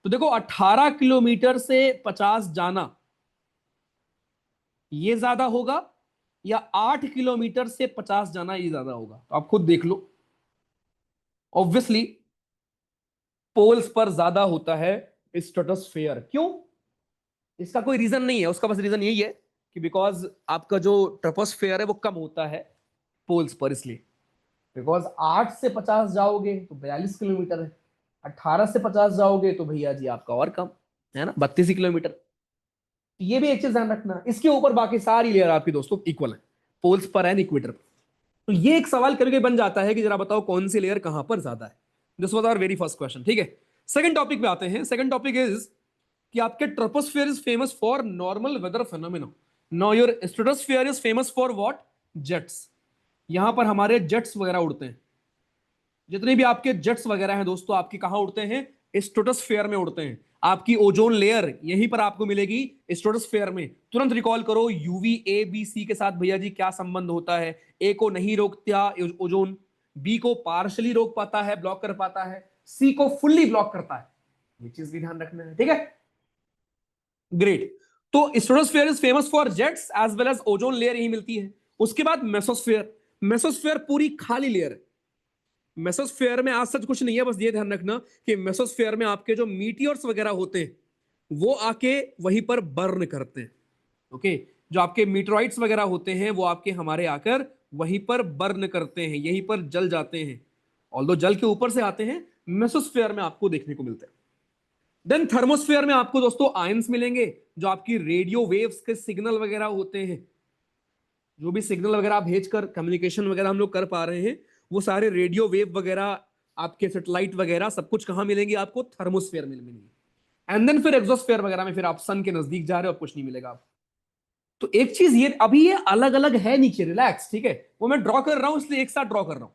तो देखो 18 किलोमीटर से 50 जाना ये ज्यादा होगा, या 8 किलोमीटर से 50 जाना ये ज्यादा होगा? तो आप खुद देख लो। ऑब्वियसली पोल्स पर ज्यादा होता है स्ट्रेटोस्फेयर। क्यों? इसका कोई रीजन नहीं है, उसका बस रीजन यही है कि बिकॉज आपका जो ट्रोपोस्फेयर है वो कम होता है पोल्स पर, इसलिए। बिकॉज 8 से 50 जाओगे तो 42 किलोमीटर है, 18 से 50 जाओगे तो भैया जी आपका और कम है ना, 32 ही किलोमीटर। ये भी एक चीज ध्यान रखना, इसके ऊपर बाकी सारी लेयर आपकी दोस्तों इक्वल है, पोल्स पर एंड इक्वेटर पर। तो ये एक सवाल करके बन जाता है कि जरा बताओ कौन सी लेयर कहां पर ज्यादा है। This was our very first question. ठीक है, सेकंड टॉपिक पे आते हैं। सेकंड टॉपिक इज कि आपके troposphere is famous for normal weather phenomena. Now your stratosphere is famous for what? Jets. यहां पर हमारे जेट्स वगैरह उड़ते हैं। जितने भी आपके जेट्स वगैरह हैं दोस्तों, आपके कहां उड़ते हैं? स्ट्रेटोस्फियर में उड़ते हैं। आपकी ओजोन लेयर यहीं पर आपको मिलेगी, स्ट्रेटोस्फियर में। तुरंत रिकॉल करो यूवी ए बी सी के साथ भैया जी क्या संबंध होता है? ए को नहीं रोकता ओजोन, बी को पार्शली रोक पाता है, ब्लॉक कर पाता है, सी को फुल्ली ब्लॉक करता है। ये चीज भी ध्यान रखना है, ठीक है? ग्रेट। तो stratosphere is famous for jets as well as ozone layer यही मिलती है। उसके बाद मेसोस्फियर। मेसोस्फियर पूरी खाली लेयर है। मेसोस्फेयर में आज सच कुछ नहीं है, बस ये ध्यान रखना कि मेसोस्फेयर में आपके जो मीटियोर्स वगैरह होते हैं वो आके वहीं पर बर्न करते हैं। ओके, जो आपके मीटरॉइड्स वगैरह होते हैं वो आपके हमारे आकर वहीं पर बर्न करते हैं, यहीं पर जल जाते हैं। ऑल्दो जल के ऊपर से आते हैं, मेसोस्फेयर में आपको देखने को मिलते हैं। देन थर्मोस्फेयर में आपको दोस्तों आयंस मिलेंगे, जो आपकी रेडियो वेव्स के सिग्नल वगैरह होते हैं। जो भी सिग्नल वगैरह आप भेजकर कम्युनिकेशन वगैरह हम लोग कर पा रहे हैं, वो सारे रेडियो वेव वगैरह आपके सेटेलाइट वगैरह सब कुछ कहां मिलेंगे? आपको थर्मोस्फेयर में मिलेंगे। एंड देन फिर एक्सोस्फेयर वगैरह में फिर आप सन के नजदीक जा रहे हो, अब कुछ नहीं मिलेगा आपको। तो एक चीज ये, अभी ये अलग अलग है नीचे, रिलैक्स, ठीक है? वो मैं ड्रॉ कर रहा हूं इसलिए एक साथ ड्रॉ कर रहा हूं,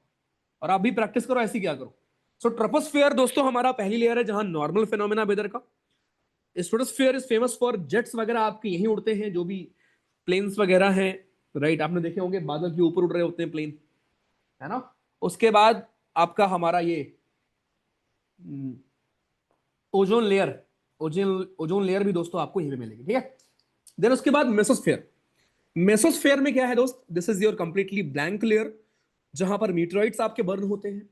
और आप भी प्रैक्टिस करो ऐसी क्या करो। सो ट्रोपोस्फेयर दोस्तों हमारा पहली लेयर है जहां नॉर्मल फिनोमेना वेदर का। Stratosphere is famous for jets वगैरह आपके यहीं उड़ते हैं, जो भी प्लेन्स वगैरह हैं, राइट? आपने देखे होंगे बादल के ऊपर उड़ रहे होते हैं प्लेन, है ना? उसके बाद आपका हमारा ये ओजोन लेयर, ओजोन लेयर भी दोस्तों आपको यहीं पे मिलेगी, ठीक है? देन उसके बाद मेसोस्फेयर। मेसोस्फेयर में क्या है दोस्त? This is your completely blank layer, जहां पर मीटरॉइड्स आपके बर्न होते हैं।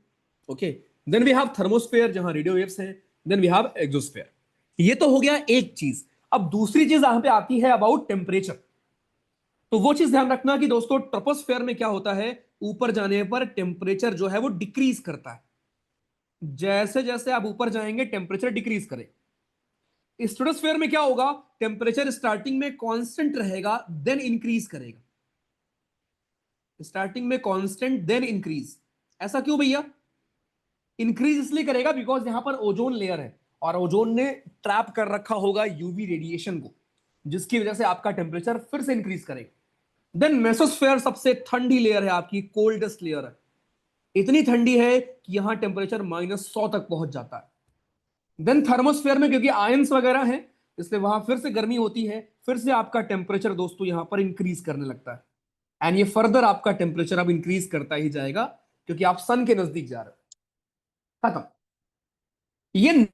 Okay, then we have thermosphere जहां रेडियो वेव्स हैं। Then we have exosphere. ये तो हो गया एक चीज। अब दूसरी चीज यहां पे आती है अबाउट टेम्परेचर। तो वो चीज ध्यान रखना कि दोस्तों ट्रोपोस्फेयर में क्या होता है, ऊपर जाने पर टेम्परेचर जो है वो डिक्रीज करता है। जैसे जैसे आप ऊपर जाएंगे टेम्परेचर डिक्रीज करे। स्ट्रेटोस्फेयर में क्या होगा? टेम्परेचर स्टार्टिंग में कांस्टेंट रहेगा, देन इंक्रीज करेगा। स्टार्टिंग में कांस्टेंट देन इंक्रीज। ऐसा क्यों भैया? इंक्रीज इसलिए करेगा बिकॉज यहां पर ओजोन लेयर है, और ओजोन ने ट्रैप कर रखा होगा यूवी रेडिएशन को, जिसकी वजह से आपका टेम्परेचर फिर से इंक्रीज करेगा। देन मेसोस्फेयर सबसे ठंडी लेयर है आपकी, कोल्डेस्ट लेयर है। इतनी ठंडी है कि यहां टेम्परेचर -100 तक पहुंच जाता है। देन थर्मोस्फेयर में क्योंकि आयंस वगैरह हैं, इसलिए वहां फिर से गर्मी होती है, फिर से आपका टेम्परेचर दोस्तों यहां पर इंक्रीज करने लगता है। एंड ये फर्दर आपका टेम्परेचर अब इंक्रीज करता ही जाएगा, क्योंकि आप सन के नजदीक जा रहे हो। खत्म। ये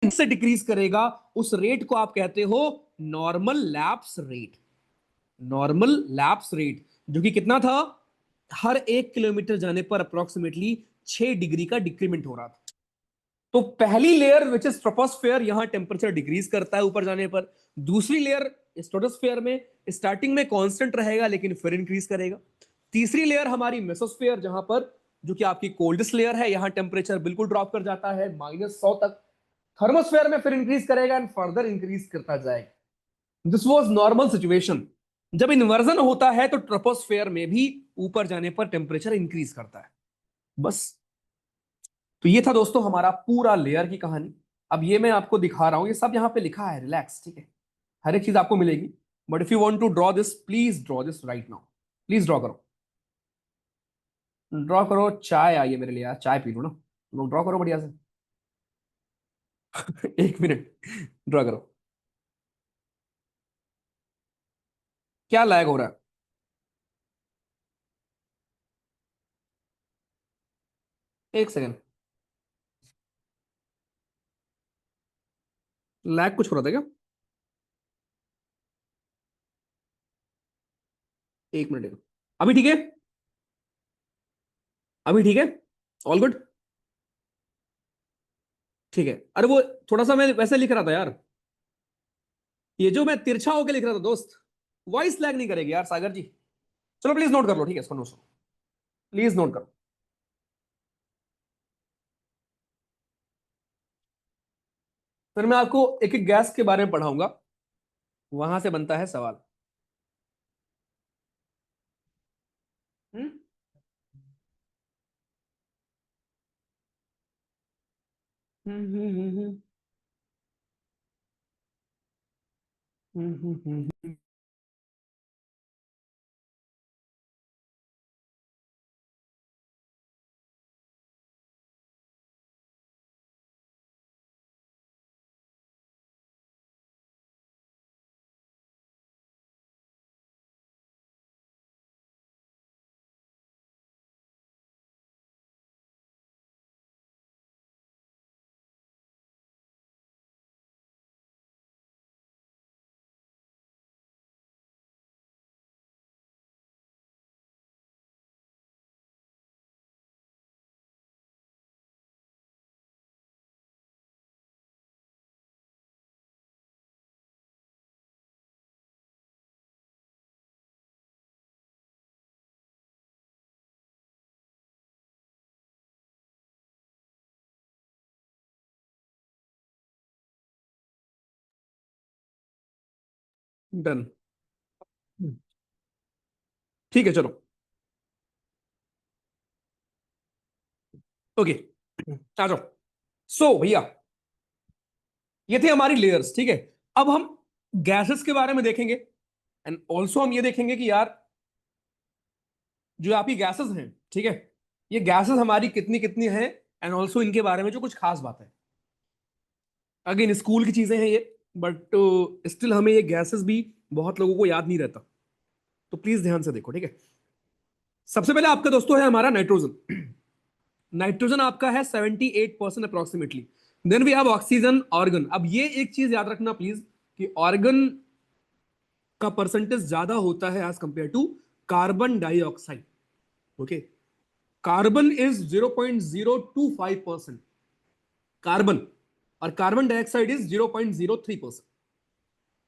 से डिक्रीज करेगा, उस रेट को आप कहते हो normal lapse rate. Normal lapse rate जो कि कितना था? हर 1 किलोमीटर जाने पर अप्रोक्सीमेटली 6 डिग्री का डिक्रीमेंट हो रहा था। तो पहली लेयर विच इज ट्रोपोस्फेयर, यहां टेम्परेचर डिक्रीज करता है ऊपर जाने पर। दूसरी लेयर स्ट्रेटोस्फेयर में स्टार्टिंग में कांस्टेंट रहेगा लेकिन फिर इंक्रीज करेगा। तीसरी लेयर हमारी मेसोस्फेयर, जहां पर जो कि आपकी कोल्डेस्ट लेयर है, यहां टेम्परेचर बिल्कुल ड्रॉप कर जाता है -100 तक। थर्मोस्फेयर में फिर इंक्रीज करेगा एंड फर्दर इंक्रीज करता जाएगा। This was normal situation. जब इन्वर्जन होता है तो ट्रोपोस्फेयर में भी ऊपर जाने पर टेम्परेचर इंक्रीज करता है। बस। तो ये था दोस्तों हमारा पूरा लेयर की कहानी। अब ये मैं आपको दिखा रहा हूं, ये सब यहां पे लिखा है, रिलैक्स, ठीक है? हर एक चीज आपको मिलेगी। But if you want to draw this, please draw this right now. Please draw करो, ड्रॉ करो। चाय आई है मेरे लिए यार, चाय पी लो ना। तुम लोग ड्रॉ करो बढ़िया से। 1 मिनट, ड्रॉ करो। क्या लैग हो रहा है? एक सेकेंड, लैग कुछ हो रहा था क्या? 1 मिनट। अभी ठीक है? अभी ठीक है? All good? ठीक है। अरे वो थोड़ा सा मैं वैसे लिख रहा था यार, ये जो मैं तिरछा होके लिख रहा था दोस्त, वॉइस लैग नहीं करेगी यार सागर जी। चलो प्लीज नोट कर लो, ठीक है? इसको नोट, प्लीज नोट करो। फिर मैं आपको एक एक गैस के बारे में पढ़ाऊंगा, वहां से बनता है सवाल। हम्म हम्म हम्म हम्म हम्म। डन। ठीक है चलो। ओके, आ जाओ। सो भैया, ये थे हमारी लेयर्स, ठीक है। अब हम गैसेस के बारे में देखेंगे, एंड ऑल्सो हम ये देखेंगे कि यार जो आपकी गैसेस हैं, ठीक है, ये गैसेस हमारी कितनी कितनी हैं, एंड ऑल्सो इनके बारे में जो कुछ खास बात है। अगेन स्कूल की चीजें हैं ये, बट स्टिल हमें ये गैसेस भी बहुत लोगों को याद नहीं रहता, तो प्लीज ध्यान से देखो, ठीक है। सबसे पहले आपका दोस्तों है हमारा नाइट्रोजन। नाइट्रोजन आपका है 78% approximately. Then we have oxygen, argon. अब ये एक चीज याद रखना प्लीज, कि ऑर्गन का परसेंटेज ज्यादा होता है as compare to carbon dioxide. Okay, carbon is 0.025% carbon, और carbon dioxide is 0.03%।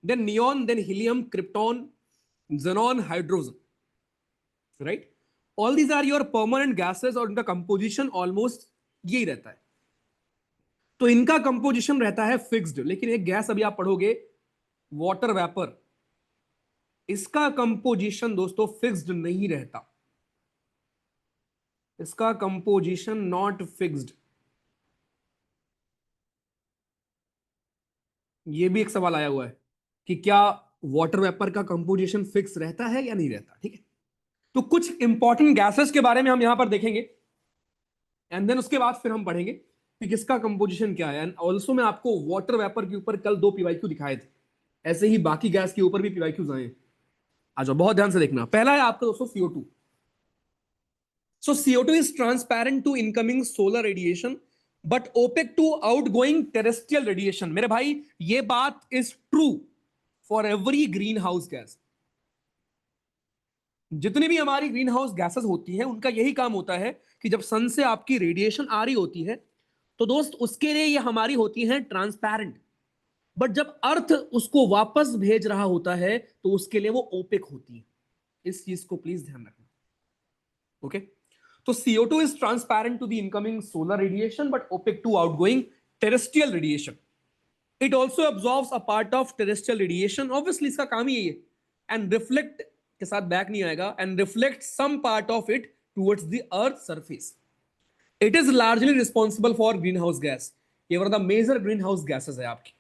Then neon, then helium, krypton, xenon, hydrogen, right. All these are your permanent gases, और इनका कंपोजिशन ऑलमोस्ट यही रहता है। तो इनका कंपोजिशन रहता है फिक्स्ड, लेकिन एक गैस अभी आप पढ़ोगे, वाटर वेपर, इसका कंपोजिशन दोस्तों फिक्स्ड नहीं रहता। इसका कंपोजिशन नॉट फिक्स्ड। ये भी एक सवाल आया हुआ है कि क्या वाटर वेपर का कंपोजिशन फिक्स रहता है या नहीं रहता, ठीक है। तो कुछ इंपॉर्टेंट गैसेस के बारे में हम यहां पर देखेंगे, एंड देन उसके बाद फिर हम पढ़ेंगे कि किसका कंपोजिशन क्या है। एंड ऑल्सो मैं आपको वाटर वेपर के ऊपर कल 2 पीवाईक्यू दिखाए थे, ऐसे ही बाकी गैस के ऊपर भी पीवाईक्यूज आए हैं। आ जाओ, बहुत ध्यान से देखना। पहला है आपका दोस्तों CO2। So CO2 is transparent to incoming solar radiation but opaque to outgoing terrestrial radiation। मेरे भाई ये बात is true for every greenhouse gas। जितनी भी हमारी ग्रीन हाउस गैसेस होती हैं उनका यही काम होता है कि जब सन से आपकी रेडिएशन आ रही होती है, तो दोस्त उसके लिए ये हमारी होती हैं ट्रांसपेरेंट, बट जब अर्थ उसको वापस भेज रहा होता है तो उसके लिए वो ओपेक होती है। इस चीज को प्लीज ध्यान रखना, ओके। तो CO2 is transparent to the incoming solar radiation but opaque to outgoing terrestrial radiation। It also absorbs a part of terrestrial radiation, obviously इसका काम ही यही है, and reflect के साथ बैक नहीं आएगा, and reflect some part of it towards the earth surface। It is largely responsible for greenhouse gas। ये one of the major greenhouse gases है आपकी।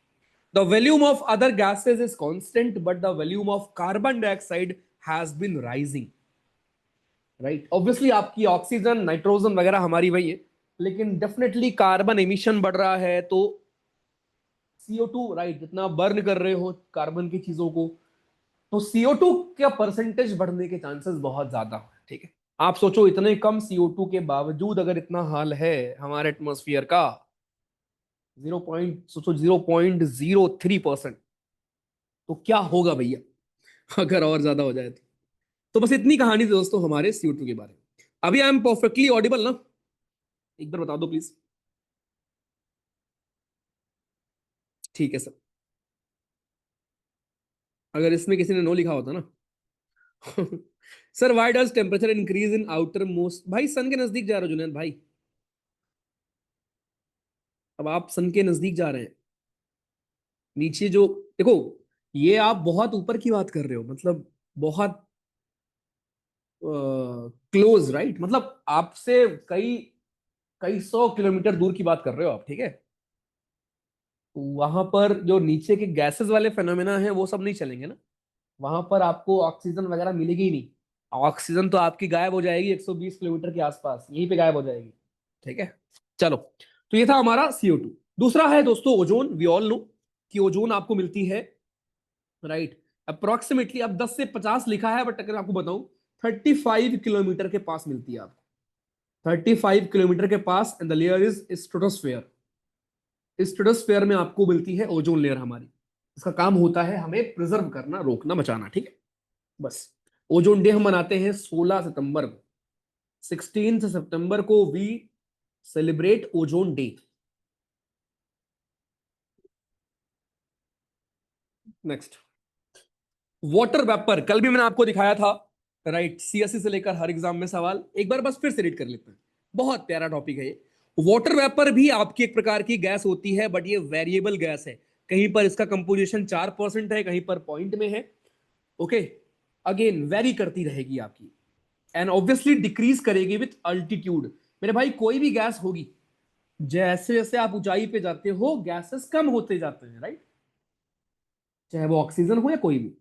The volume of other gases is constant but the volume of carbon dioxide has been rising। Right, obviously आपकी oxygen, nitrogen वगैरह हमारी वही है, लेकिन definitely carbon emission बढ़ रहा है, तो CO2, राइट, जितना बर्न कर रहे हो कार्बन की चीजों को, तो CO2 का परसेंटेज बढ़ने के चांसेस बहुत ज्यादा है, ठीक है। आप सोचो इतने कम CO2 के बावजूद अगर इतना हाल है हमारे एटमॉस्फेयर का, 0.03%, तो क्या होगा भैया अगर और ज्यादा हो जाए तो बस इतनी कहानी थी दोस्तों हमारे CO2 के बारे में। अभी आई एम परफेक्टली ऑडिबल ना? एक बार बता दो प्लीज। ठीक है सर। अगर इसमें किसी ने नो लिखा होता ना sir why does temperature increase in outer most, भाई सन के नजदीक जा रहे हो जुनैद भाई, अब आप सन के नजदीक जा रहे हैं। नीचे जो, देखो, ये आप बहुत ऊपर की बात कर रहे हो, मतलब बहुत क्लोज, राइट, मतलब आपसे कई कई 100 किलोमीटर दूर की बात कर रहे हो आप, ठीक है। वहां पर जो नीचे के गैसेस वाले फेनोमेना है वो सब नहीं चलेंगे ना। वहां पर आपको ऑक्सीजन वगैरह मिलेगी ही नहीं। ऑक्सीजन तो आपकी गायब हो जाएगी 120 किलोमीटर के आसपास, यहीं पे गायब हो जाएगी, ठीक है। चलो, तो ये था हमारा CO2। दूसरा है दोस्तों ओजोन। वी ऑल नो कि ओजोन आपको मिलती है, राइट, अप्रोक्सीमेटली, अब 10 से 50 लिखा है, बट अगर आपको बताऊं 35 किलोमीटर के पास मिलती है आपको। 35 किलोमीटर के पास, and the layer is stratosphere. Stratosphere में आपको मिलती है ओजोन लेयर हमारी। इसका काम होता है हमें प्रिजर्व करना, रोकना, बचाना, ठीक है। बस, ओजोन डे हम मनाते हैं 16 सितंबर को। 16 सितंबर को we celebrate ozone day. Next, water vapour. कल भी मैंने आपको दिखाया था, राइट, CSE से लेकर हर एग्जाम में सवाल, एक बार बस फिर से रीड कर लेते हैं। बहुत प्यारा टॉपिक है ये। वाटर वेपर भी आपकी एक प्रकार की गैस होती है, बट ये वेरिएबल गैस है। कहीं पर इसका कंपोजिशन 4% है, कहीं पर पॉइंट में है। ओके, अगेन वेरी करती रहेगी आपकी, एंड ऑब्वियसली डिक्रीज करेगी विथ अल्टीट्यूड। मेरे भाई, कोई भी गैस होगी, जैसे जैसे आप ऊंचाई पे जाते हो गैसेस कम होते जाते हैं, राइट, चाहे वो ऑक्सीजन हो या कोई भी।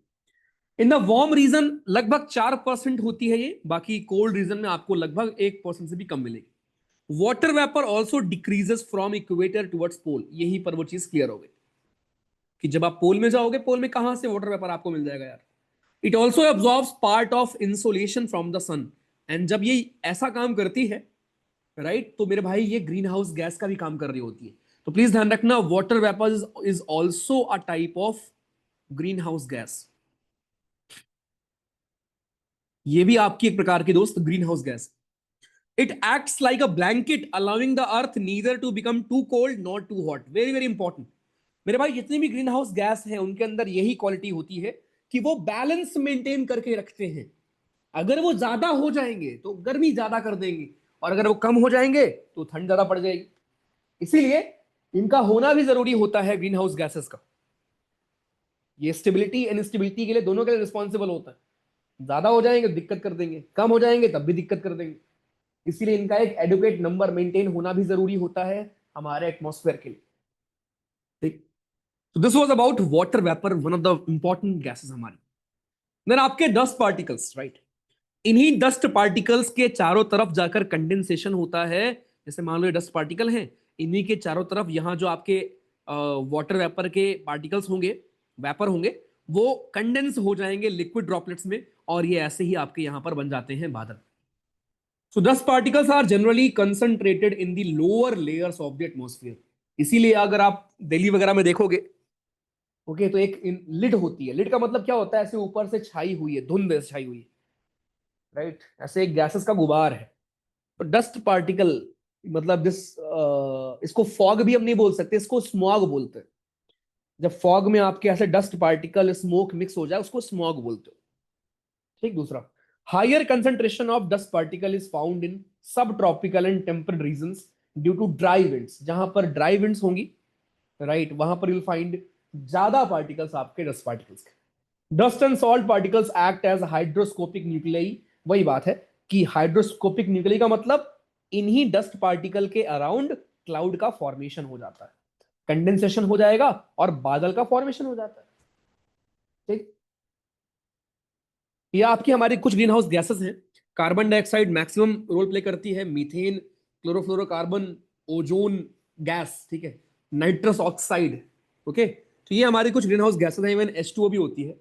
इन द वार्म रीजन लगभग 4% होती है ये, बाकी कोल्ड रीजन में आपको लगभग 1% से भी कम मिलेगी। Water vapour also decreases from equator towards pole. यहीं पर वो चीज क्लियर हो गई कि जब आप पोल में जाओगे, पोल में कहां से वाटर वेपर आपको मिल जाएगा यार। It also absorbs part of insolation from the sun. And जब ये ऐसा काम करती है, राइट, तो मेरे भाई ये ग्रीन हाउस गैस का भी काम कर रही होती है। तो प्लीज ध्यान रखना, water vapour is also a type of green house gas. ये भी आपकी एक प्रकार की दोस्त green house gas. It acts like a blanket allowing the earth neither to become too cold not too hot. Very very important मेरे भाई, जितनी भी ग्रीन हाउस गैस है उनके अंदर यही क्वालिटी होती है कि वो बैलेंस मेंटेन करके रखते हैं। अगर वो ज्यादा हो जाएंगे तो गर्मी ज्यादा कर देंगे, और अगर वो कम हो जाएंगे तो ठंड ज्यादा पड़ जाएगी। इसीलिए इनका होना भी जरूरी होता है ग्रीन हाउस गैसेस का। ये स्टेबिलिटी एंड इंस्टेबिलिटी के लिए, दोनों के लिए रिस्पॉन्सिबल होता है। ज्यादा हो जाएंगे तो दिक्कत कर देंगे, कम हो जाएंगे तब भी दिक्कत कर देंगे। इसीलिए इनका एक एडुकेट नंबर मेंटेन होना भी जरूरी होता है हमारे एटमॉस्फेयर के लिए, ठीक। तो this was about water vapour, one of the important gases हमारी। देन आपके डस्ट पार्टिकल्स, राइट। इन्हीं डस्ट पार्टिकल्स के चारों तरफ जाकर कंडेंसेशन होता है। जैसे मान लो ये डस्ट पार्टिकल हैं, इन्हीं के चारों तरफ यहाँ जो आपके वाटर वेपर के पार्टिकल्स होंगे, वेपर होंगे, वो कंडेंस हो जाएंगे लिक्विड ड्रॉपलेट्स में, और ये ऐसे ही आपके यहां पर बन जाते हैं बादल। So dust particles are generally concentrated in the lower layers of the atmosphere. इसीलिए अगर आप दिल्ली वगैरह में देखोगे, ओके, तो एक लिड होती है। लिड का मतलब क्या होता है, ऐसे ऊपर से छाई हुई है, धुंध छाई हुई है, राइट, ऐसे एक गैसेस का गुबार है। तो डस्ट पार्टिकल, मतलब इसको फॉग भी हम नहीं बोल सकते, इसको स्मॉग बोलते हैं। जब फॉग में आपके ऐसे डस्ट पार्टिकल स्मोक मिक्स हो जाए उसको स्मॉग बोलते हो, ठीक। दूसरा, higher concentration of dust particle is found in sub tropical and temperate regions due to dry winds. जहां पर ड्राई विंड्स होंगी, राइट, वहां पर यूल फाइंड ज्यादा पार्टिकल्स आपके डस्ट पार्टिकल्स के। Dust and salt particles act as hydroscopic nuclei. वही बात है कि हाइड्रोस्कोपिक न्यूक्लियाई का मतलब इन्हीं डस्ट पार्टिकल के अराउंड क्लाउड का फॉर्मेशन हो जाता है, कंडेंसेशन हो जाएगा और बादल का फॉर्मेशन हो जाता है, ठीक। ये आपकी हमारी कुछ ग्रीन हाउस गैसेस हैं। Carbon dioxide maximum role play करती है, मीथेन, क्लोरोफ्लोरोकार्बन, ओजोन गैस, ठीक है, नाइट्रस ऑक्साइड, ओके। तो ये हमारी कुछ ग्रीन हाउस गैसेस हैं। इवन H2O भी होती है।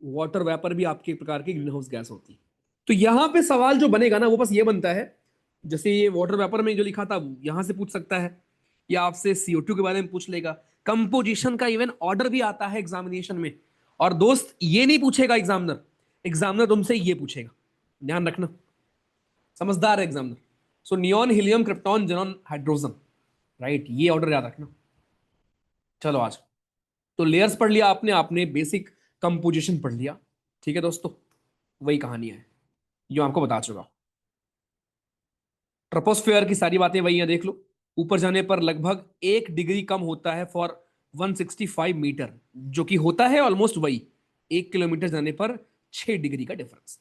वाटर वेपर भी आपके एक प्रकार की ग्रीन हाउस गैस होती है। तो यहां पे सवाल जो बनेगा ना वो बस ये बनता है, जैसे ये वाटर वेपर में जो लिखा था यहां से पूछ सकता है, या आपसे CO2 के बारे में पूछ लेगा। कंपोजिशन का इवन ऑर्डर भी आता है एग्जामिनेशन में। और दोस्त, ये नहीं पूछेगा एग्जामिनर, एग्जामिनर तुमसे ये पूछेगा, ध्यान रखना, समझदार है examiner. So neon, helium, krypton, xenon, hydrogen, right, ये ऑर्डर याद रखना। चलो आज तो लेयर्स पढ़ लिया आपने, आपने बेसिक कंपोजिशन पढ़ लिया, ठीक है दोस्तों। वही कहानी है जो आपको बता चुका। ट्रोपोस्फेयर की सारी बातें वही है, देख लो। ऊपर जाने पर लगभग 1 डिग्री कम होता है फॉर 165 मीटर, जो कि होता है ऑलमोस्ट वही 1 किलोमीटर जाने पर 6 डिग्री का डिफरेंस।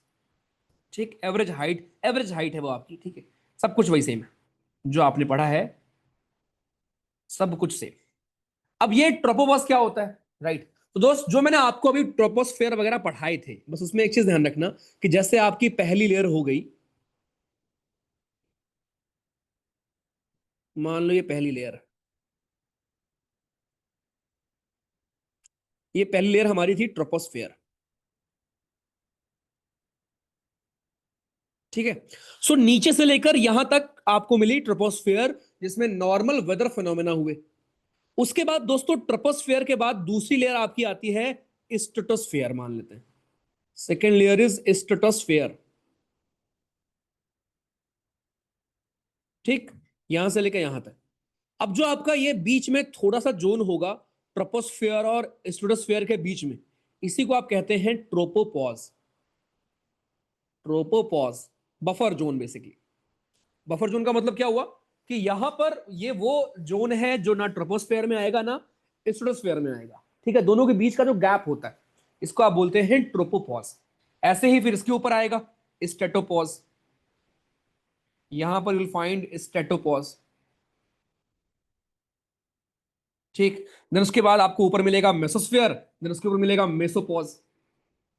ठीक, एवरेज हाइट है वो आपकी, ठीक है, सब कुछ वही सेम है जो आपने पढ़ा है, सब कुछ सेम। अब ये ट्रोपोपॉज क्या होता है, राइट? तो दोस्त, जो मैंने आपको अभी ट्रोपोस्फेयर वगैरह पढ़ाए थे, बस उसमें एक चीज ध्यान रखना कि जैसे आपकी पहली लेयर हो गई, मान लो ये पहली लेयर, ये पहली लेयर हमारी थी ट्रोपोस्फेयर, ठीक है। सो नीचे से लेकर यहां तक आपको मिली ट्रोपोस्फेयर, जिसमें नॉर्मल वेदर फिनोमेना हुए। उसके बाद दोस्तों, ट्रोपोस्फेयर के बाद दूसरी लेयर आपकी आती है स्ट्रेटोस्फेयर, मान लेते हैं। सेकेंड लेयर इज स्ट्रेटोस्फेयर, ठीक, यहां से लेकर यहां तक। अब जो आपका ये बीच में थोड़ा सा जोन होगा ट्रोपोस्फेयर और स्ट्रेटोस्फेयर के बीच में, इसी को आप कहते हैं tropopause. Tropopause, buffer zone basically. Buffer zone का मतलब क्या हुआ कि यहां पर ये वो जोन है जो ना ट्रोपोस्फेयर में आएगा ना स्ट्रेटोस्फेयर में आएगा, ठीक है, दोनों के बीच का जो गैप होता है, इसको आप बोलते हैं ट्रोपोपॉज। ऐसे ही फिर इसके ऊपर आएगा स्ट्रेटोपॉज, यहां पर विल फाइंड स्ट्रेटोपॉज, ठीक। देन उसके बाद आपको ऊपर मिलेगा मेसोस्फेयर, देन उसके ऊपर मिलेगा मेसोपॉज,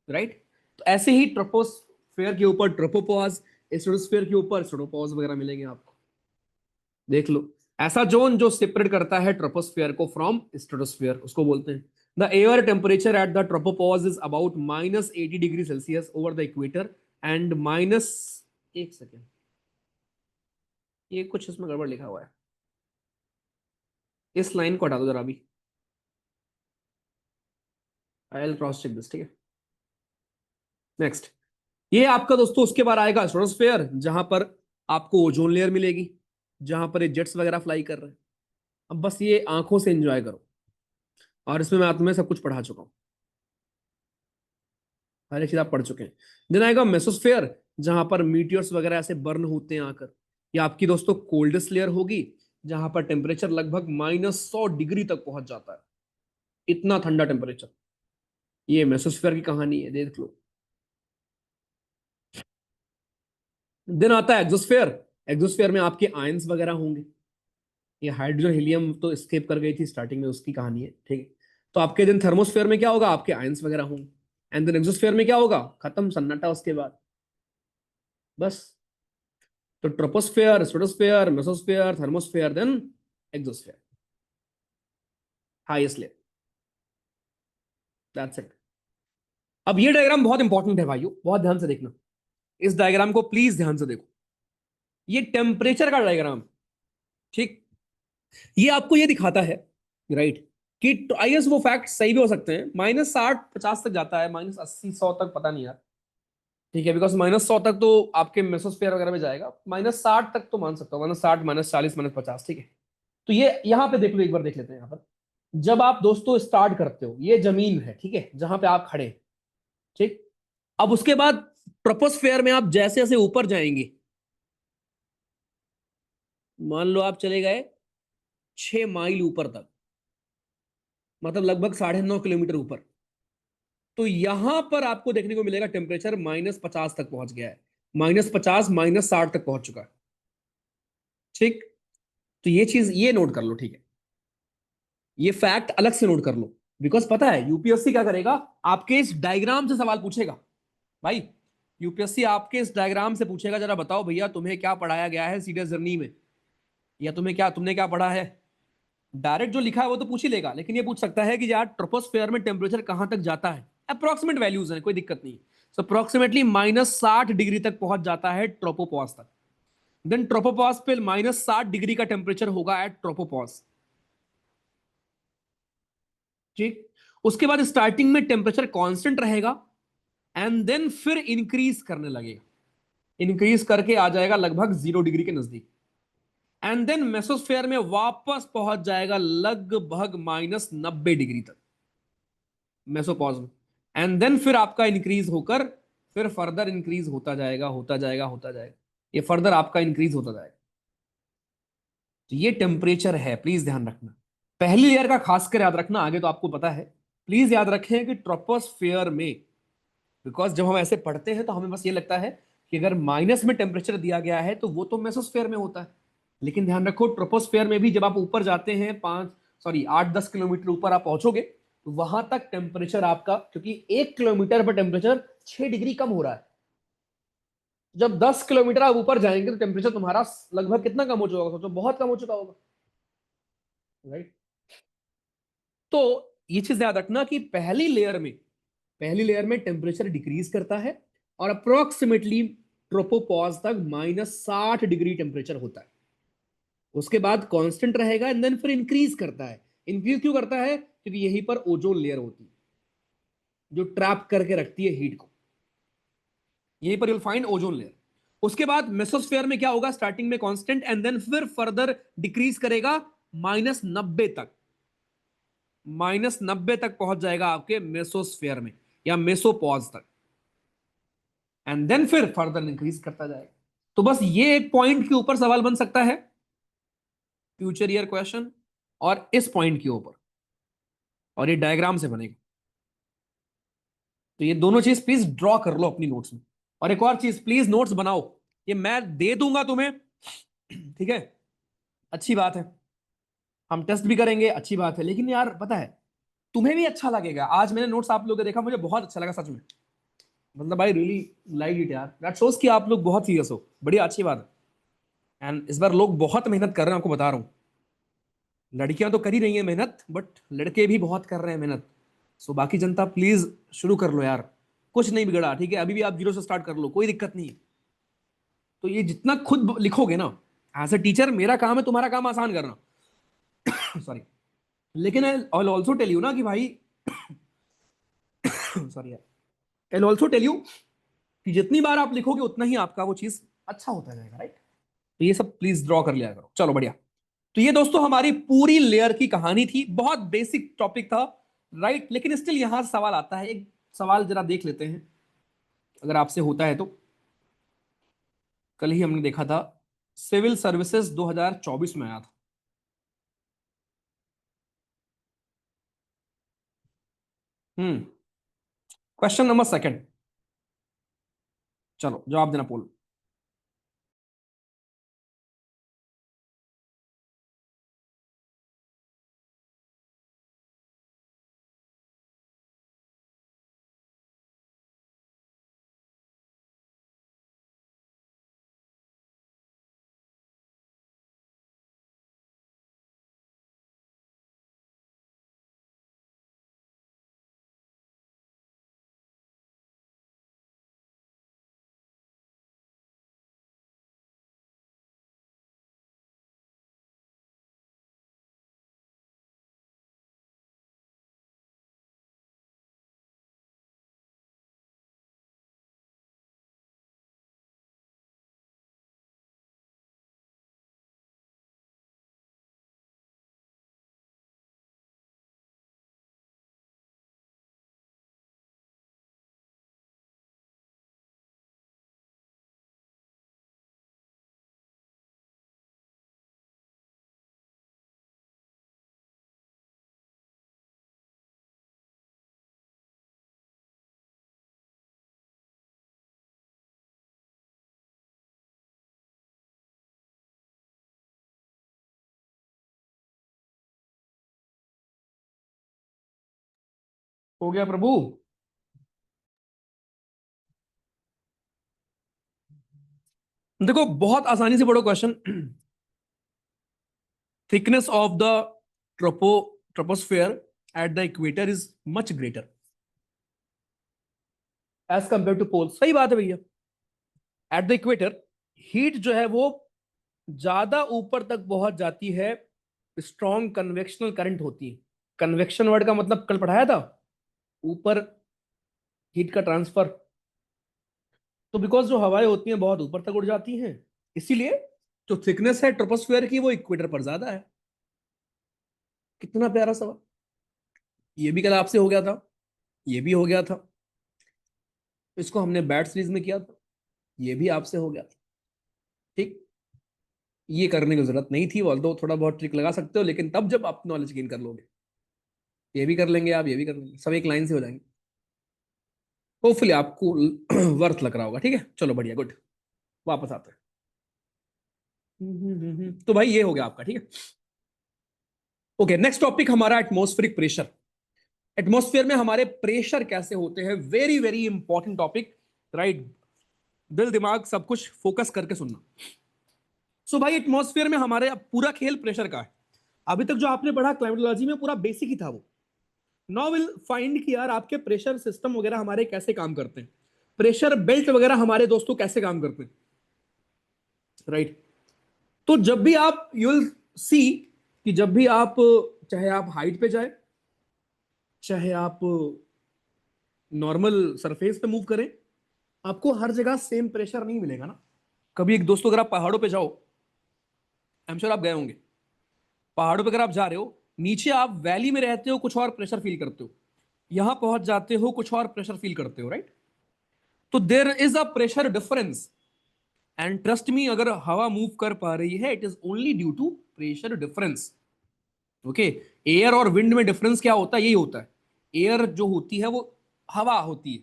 राइट? तो ऐसे ही ट्रोपोस्फेयर के ऊपर ट्रोपोपॉज, स्ट्रेटोस्फेयर के ऊपर स्ट्रेटोपॉज वगैरह मिलेंगे आपको, देख लो। ऐसा जोन जो सेपरेट करता है ट्रोपोस्फेयर को फ्रॉम स्ट्रेटोस्फेयर, उसको बोलते हैं। The air temperature at the tropopause is about -80 degree Celsius over the equator and minus, एक सेकेंड, ये कुछ इसमें गड़बड़ लिखा हुआ है, इस लाइन को हटा दो जरा अभी, I will cross check this, ठीक है। नेक्स्ट, ये आपका दोस्तों उसके बाद आएगा स्ट्रेटोस्फेयर, जहां पर आपको ओजोन लेयर मिलेगी, जहां पर ये जेट्स वगैरह फ्लाई कर रहे हैं। अब बस ये आंखों से एंजॉय करो, और इसमें मैं तुम्हें सब कुछ पढ़ा चुका हूं, हर एक चीज आप पढ़ चुके हैं। देन आएगा मेसोस्फेयर, जहां पर मीटियोर्स वगैरह ऐसे बर्न होते हैं आकर। ये आपकी दोस्तों कोल्डेस्ट लेयर होगी, जहां पर टेम्परेचर लगभग -100 डिग्री तक पहुंच जाता है, इतना ठंडा टेम्परेचर। ये मेसोस्फेयर की कहानी है, देख लो। देन आता है एक्सोस्फेयर, एक्सोस्फेयर में आपके आयंस वगैरह होंगे। ये हाइड्रोजन हीलियम तो स्केप कर गई थी स्टार्टिंग में, उसकी कहानी है, ठीक है। तो आपके दिन थर्मोस्फेयर में क्या होगा, आपके आयंस वगैरह होंगे। एंड देन एक्सोस्फेयर में क्या होगा, खत्म सन्नाटा उसके बाद, बस। तो troposphere, stratosphere, mesosphere, thermosphere, then exosphere, highest layer, that's it. अब ये डायग्राम बहुत इंपॉर्टेंट है भाइयों, बहुत ध्यान से देखना, इस डायग्राम को प्लीज ध्यान से देखो। ये टेम्परेचर का डायग्राम, ठीक। ये आपको ये दिखाता है, राइट, कि आई गेस वो फैक्ट सही भी हो सकते हैं, -60 50 तक जाता है, -80 100 तक पता नहीं यार, ठीक है, बिकॉज -100 तक तो आपके मेसोस्फेयर वगैरह में जाएगा, -60 तक तो मान सकता हूँ, -60 -40 -50, ठीक है। तो ये यहां पे देख लो, एक बार देख लेते हैं। यहां पर जब आप दोस्तों स्टार्ट करते हो, ये जमीन है, ठीक है, जहां पे आप खड़े हैं, ठीक। अब उसके बाद ट्रोपोस्फेयर में आप जैसे जैसे ऊपर जाएंगे, मान लो आप चले गए 6 माइल ऊपर तक, मतलब लगभग 9.5 किलोमीटर ऊपर, तो यहां पर आपको देखने को मिलेगा टेम्परेचर -50 तक पहुंच गया है, -50 -60 तक पहुंच चुका है, ठीक। तो ये चीज ये नोट कर लो, ठीक है, ये फैक्ट अलग से नोट कर लो। बिकॉज पता है यूपीएससी क्या करेगा, आपके इस डायग्राम से सवाल पूछेगा भाई। यूपीएससी आपके इस डायग्राम से पूछेगा, जरा बताओ भैया तुम्हें क्या पढ़ाया गया है सीरियस जर्नी में, या तुमने क्या पढ़ा है। डायरेक्ट जो लिखा है वो तो पूछ ही लेगा, लेकिन ये पूछ सकता है कि यार ट्रोपोस्फेयर में टेम्परेचर कहां तक जाता है, अप्रोक्सीमेट वैल्यूज है, कोई दिक्कत नहीं। सो अप्रोक्सीमेटली -60 डिग्री तक पहुंच जाता है ट्रोपोपॉज तक। देन ट्रोपोपॉज पे -60 डिग्री का टेम्परेचर होगा एट ट्रोपोपॉज, ठीक। उसके बाद स्टार्टिंग में टेम्परेचर कांस्टेंट रहेगा, एंड देन फिर इंक्रीज करने लगेगा, इंक्रीज करके आ जाएगा लगभग 0 डिग्री के नजदीक। एंड देन मेसोस्फेयर में वापस पहुंच जाएगा लगभग -90 डिग्री तक, मेसोपॉज में। एंड देन फिर आपका इंक्रीज होकर फिर फर्दर इंक्रीज होता जाएगा, होता जाएगा, होता जाएगा, ये फर्दर आपका इंक्रीज होता जाएगा। तो ये टेम्परेचर है, प्लीज ध्यान रखना। पहली लेयर का खासकर याद रखना, आगे तो आपको पता है। प्लीज याद रखें कि ट्रोपोस्फेयर में, बिकॉज जब हम ऐसे पढ़ते हैं तो हमें बस ये लगता है कि अगर माइनस में टेम्परेचर दिया गया है तो वो तो मेसोस्फेयर में होता है। लेकिन ध्यान रखो, ट्रोपोस्फेयर में भी जब आप ऊपर जाते हैं 8-10 किलोमीटर ऊपर आप पहुंचोगे, तो वहां तक टेम्परेचर आपका, क्योंकि 1 किलोमीटर पर टेम्परेचर 6 डिग्री कम हो रहा है, जब 10 किलोमीटर आप ऊपर जाएंगे तो टेम्परेचर तुम्हारा लगभग कितना कम हो चुका होगा, सोचो, बहुत कम हो चुका होगा, राइट। तो ये चीज याद रखना कि पहली लेयर में टेम्परेचर डिक्रीज करता है, और अप्रोक्सीमेटली ट्रोपोपॉज तक -60 डिग्री टेम्परेचर होता है। उसके बाद कांस्टेंट रहेगा एंड देन फिर इंक्रीज करता है। इंक्रीज क्यों करता है? क्योंकि यहीं पर ओजोन लेयर होती है जो ट्रैप करके रखती है हीट को। यहीं पर यूल फाइंड ओजोन लेयर। उसके बाद मेसोस्फेयर में क्या होगा? स्टार्टिंग में कांस्टेंट एंड देन फिर फर्दर डिक्रीज करेगा -90 तक। -90 तक पहुंच जाएगा आपके मेसोस्फेयर में या मेसोपॉज तक, एंड देन फिर फर्दर इंक्रीज करता जाएगा। तो बस ये एक पॉइंट के ऊपर सवाल बन सकता है, फ्यूचर ईयर क्वेश्चन, और इस पॉइंट के ऊपर, और ये डायग्राम से बनेगा। तो ये दोनों चीज प्लीज ड्रॉ कर लो अपनी नोट्स में। और एक और चीज, प्लीज नोट्स बनाओ, ये मैं दे दूंगा तुम्हें, ठीक है, अच्छी बात है, हम टेस्ट भी करेंगे, अच्छी बात है, लेकिन यार पता है, तुम्हें भी अच्छा लगेगा। आज मैंने नोट्स आप लोगों को देखा, मुझे बहुत अच्छा लगा सच में, मतलब आई रियली लाइक इट यार। दैट शोज कि आप लोग बहुत सीरियस हो, बढ़िया, अच्छी बात है। एंड इस बार लोग बहुत मेहनत कर रहे हैं, आपको बता रहा हूँ। लड़कियां तो कर ही रही हैं मेहनत, बट लड़के भी बहुत कर रहे हैं मेहनत। सो बाकी जनता प्लीज शुरू कर लो यार, कुछ नहीं बिगड़ा, ठीक है, अभी भी आप जीरो से स्टार्ट कर लो, कोई दिक्कत नहीं है। तो ये जितना खुद लिखोगे ना, एज ए टीचर मेरा काम है तुम्हारा काम आसान करना, सॉरी। लेकिन आई ऑल्सो टेल यू ना कि भाई, सॉरी यार, आई ऑल्सो टेल यू कि जितनी बार आप लिखोगे उतना ही आपका वो चीज अच्छा होता जाएगा, राइट। तो ये सब प्लीज ड्रॉ कर लिया करो, चलो बढ़िया। तो ये दोस्तों हमारी पूरी लेयर की कहानी थी, बहुत बेसिक टॉपिक था, राइट। लेकिन स्टिल यहां से सवाल आता है, एक सवाल जरा देख लेते हैं, अगर आपसे होता है तो। कल ही हमने देखा था, सिविल सर्विसेज 2024 में आया था। हम्म। क्वेश्चन नंबर सेकंड, चलो जवाब देना पोल। हो गया प्रभु? देखो बहुत आसानी से पढ़ो question. Thickness of the troposphere at the equator is much greater as compare to pole. सही बात है भैया, एट द इक्वेटर हीट जो है वो ज्यादा ऊपर तक पहुंच जाती है, स्ट्रॉन्ग कन्वेक्शनल करंट होती है। कन्वेक्शन वर्ड का मतलब कल पढ़ाया था, ऊपर हीट का ट्रांसफर। तो बिकॉज जो हवाएं होती हैं बहुत ऊपर तक उड़ जाती हैं, इसीलिए जो थिकनेस है ट्रोपोस्फेयर की वो इक्वेटर पर ज्यादा है। कितना प्यारा सवाल। ये भी कल आपसे हो गया था, ये भी हो गया था, इसको हमने बैट सीरीज में किया था, ये भी आपसे हो गया था, ठीक। ये करने की जरूरत नहीं थी, ऑल्दो थोड़ा बहुत ट्रिक लगा सकते हो, लेकिन तब जब आप नॉलेज गेन कर लोगे। ये भी कर लेंगे आप, ये भी कर लेंगे, सब एक लाइन से हो जाएंगे। होपफुली आपको वर्थ लग रहा होगा। ठीक है, चलो बढ़िया, गुड। वापस आते हैं। तो भाई ये हो गया आपका, ठीक है। ओके, नेक्स्ट टॉपिक हमारा एटमॉस्फेरिक प्रेशर। एटमॉस्फेयर में हमारे प्रेशर कैसे होते हैं, very very important topic, right. दिल दिमाग सब कुछ फोकस करके सुनना। सो भाई एटमॉस्फेयर में हमारे अब पूरा खेल प्रेशर का है। अभी तक जो आपने पढ़ा क्लाइमेटोलॉजी में पूरा बेसिक ही था वो। नाउ विल फाइंड कि यार आपके प्रेशर सिस्टम वगैरह हमारे कैसे काम करते हैं, प्रेशर बेल्ट वगैरह हमारे दोस्तों कैसे काम करते हैं, राइट। तो जब भी आप यू विल सी कि जब भी आप, चाहे आप हाइट पे जाए, चाहे आप नॉर्मल सरफेस पे मूव करें, आपको हर जगह सेम प्रेशर नहीं मिलेगा ना। कभी एक दोस्तों अगर आप पहाड़ों पे जाओ, आई एम श्योर आप गए होंगे, पहाड़ों पे अगर आप जा रहे हो, नीचे आप वैली में रहते हो कुछ और प्रेशर फील करते हो, यहां पहुंच जाते हो कुछ और प्रेशर फील करते हो, राइट। तो there is a pressure difference, and trust me, अगर हवा मूव कर पा रही है, it is only due to pressure difference. Okay, air और विंड में डिफरेंस क्या होता है, यही होता है। एयर जो होती है वो हवा होती है,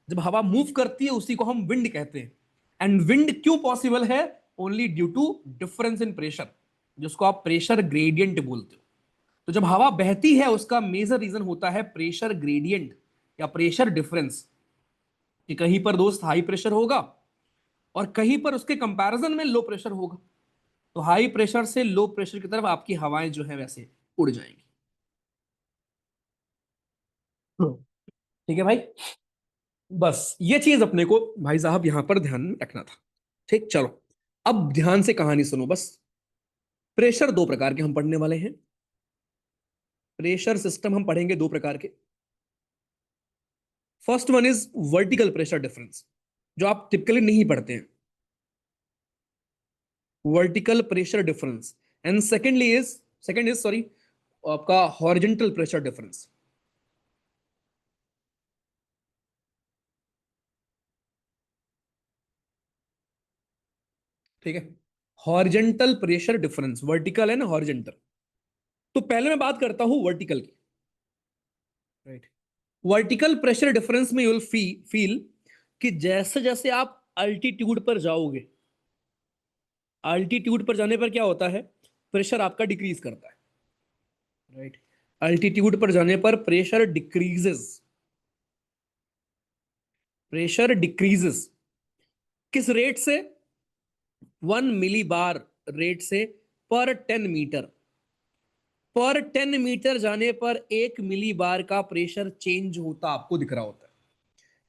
जब हवा मूव करती है उसी को हम विंड कहते हैं। एंड विंड क्यों पॉसिबल है, only due to difference in pressure, जिसको आप प्रेशर ग्रेडियंट बोलते हो। तो जब हवा बहती है उसका मेजर रीजन होता है प्रेशर ग्रेडियंट या प्रेशर डिफरेंस, कि कहीं पर दोस्त हाई प्रेशर होगा और कहीं पर उसके कंपैरिजन में लो प्रेशर होगा। तो हाई प्रेशर से लो प्रेशर की तरफ आपकी हवाएं जो है वैसे उड़ जाएंगी। ठीक है भाई, बस ये चीज अपने को भाई साहब यहां पर ध्यान में रखना था। ठीक, चलो अब ध्यान से कहानी सुनो बस। प्रेशर दो प्रकार के हम पढ़ने वाले हैं। प्रेशर सिस्टम हम पढ़ेंगे दो प्रकार के। First one is vertical pressure difference, जो आप टिपिकली नहीं पढ़ते हैं, vertical pressure difference. And second is sorry, आपका हॉरिजेंटल प्रेशर डिफरेंस। ठीक है, हॉरिजेंटल प्रेशर डिफरेंस, वर्टिकल है ना हॉरिजेंटल। तो पहले मैं बात करता हूं वर्टिकल की, राइट। वर्टिकल प्रेशर डिफरेंस में यू विल फील कि जैसे जैसे आप अल्टीट्यूड पर जाओगे, अल्टीट्यूड पर जाने पर क्या होता है, प्रेशर आपका डिक्रीज करता है, राइट। अल्टीट्यूड पर जाने पर प्रेशर डिक्रीजेस, प्रेशर डिक्रीजेस किस रेट से, 1 मिली बार रेट से पर 10 मीटर। पर 10 मीटर जाने पर 1 मिली बार का प्रेशर चेंज होता आपको दिख रहा होता है।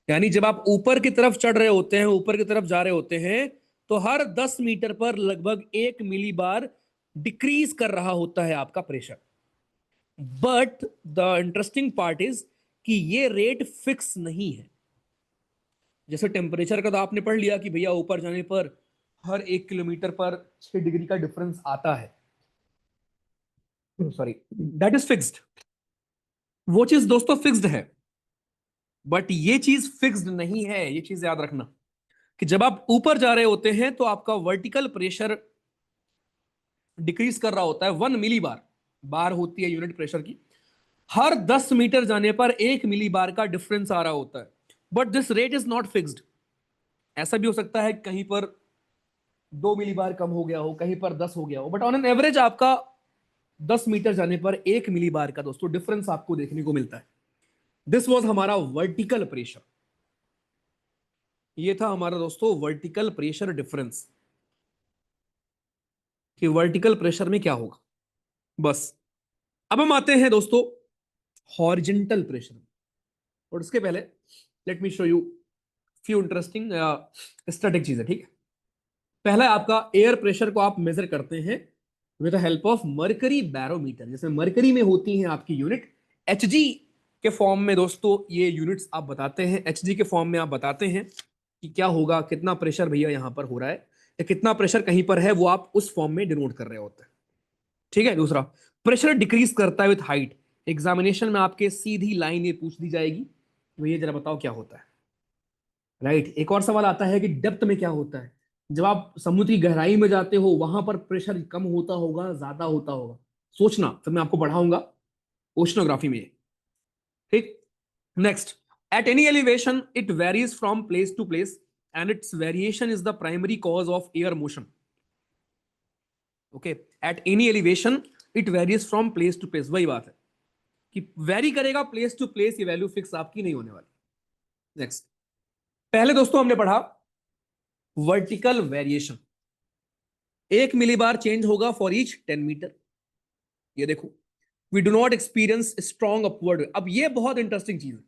यानी जब आप ऊपर की तरफ चढ़ रहे होते हैं, ऊपर की तरफ जा रहे होते हैं, तो हर 10 मीटर पर लगभग 1 मिली बार डिक्रीज कर रहा होता है आपका pressure. But the interesting part is कि ये रेट फिक्स नहीं है। जैसे टेम्परेचर का तो आपने पढ़ लिया कि भैया ऊपर जाने पर हर 1 किलोमीटर पर 6 डिग्री का डिफरेंस आता है, सॉरी, दैट इज फिक्स्ड। वो चीज दोस्तों फिक्स्ड है, बट ये चीज फिक्स्ड नहीं है। ये चीज याद रखना कि जब आप ऊपर जा रहे होते हैं तो आपका वर्टिकल प्रेशर डिक्रीज कर रहा होता है 1 मिली बार, बार होती है यूनिट प्रेशर की, हर 10 मीटर जाने पर 1 मिली बार का डिफरेंस आ रहा होता है। But this rate is not fixed. ऐसा भी हो सकता है कहीं पर 2 मिली बार कम हो गया हो, कहीं पर 10 हो गया हो, बट ऑन एन एवरेज आपका 10 मीटर जाने पर 1 मिली बार का दोस्तों डिफरेंस आपको देखने को मिलता है। दिस वॉज हमारा वर्टिकल प्रेशर। ये था हमारा दोस्तों वर्टिकल प्रेशर डिफरेंस, कि वर्टिकल प्रेशर में क्या होगा। बस अब हम आते हैं दोस्तों हॉरिजेंटल प्रेशर। और उसके पहले let me show you few interesting static चीजें, ठीक है। पहला आपका एयर प्रेशर को आप मेजर करते हैं with the help of mercury barometer. जैसे मरकरी में होती हैं आपकी यूनिट, एचजी के फॉर्म में दोस्तों ये यूनिट्स आप बताते हैं, एचजी के फॉर्म में आप बताते हैं कि क्या होगा, कितना प्रेशर भैया यहां पर हो रहा है, या कितना प्रेशर कहीं पर है, वो आप उस फॉर्म में डिनोट कर रहे होते हैं। ठीक है, दूसरा प्रेशर डिक्रीज करता है विथ हाइट। एग्जामिनेशन में आपके सीधी लाइन ये पूछ दी जाएगी, भैया जरा बताओ क्या होता है, राइट। एक और सवाल आता है कि डेप्थ में क्या होता है, जब आप समुद्र की गहराई में जाते हो वहां पर प्रेशर कम होता होगा, ज्यादा होता होगा? सोचना, फिर मैं आपको बढ़ाऊंगा ओशनोग्राफी में। ठीक। Next, at any elevation it varies from place to place and its variation is the primary cause of air motion. Okay, at any elevation it varies from place to place, वही बात है कि vary करेगा place to place, ये value fix आपकी नहीं होने वाली। नेक्स्ट, पहले दोस्तों हमने पढ़ा वर्टिकल वेरिएशन, 1 मिलीबार चेंज होगा फॉर ईच 10 मीटर। ये देखो, we do not experience strong upward. अब ये बहुत इंटरेस्टिंग चीज है,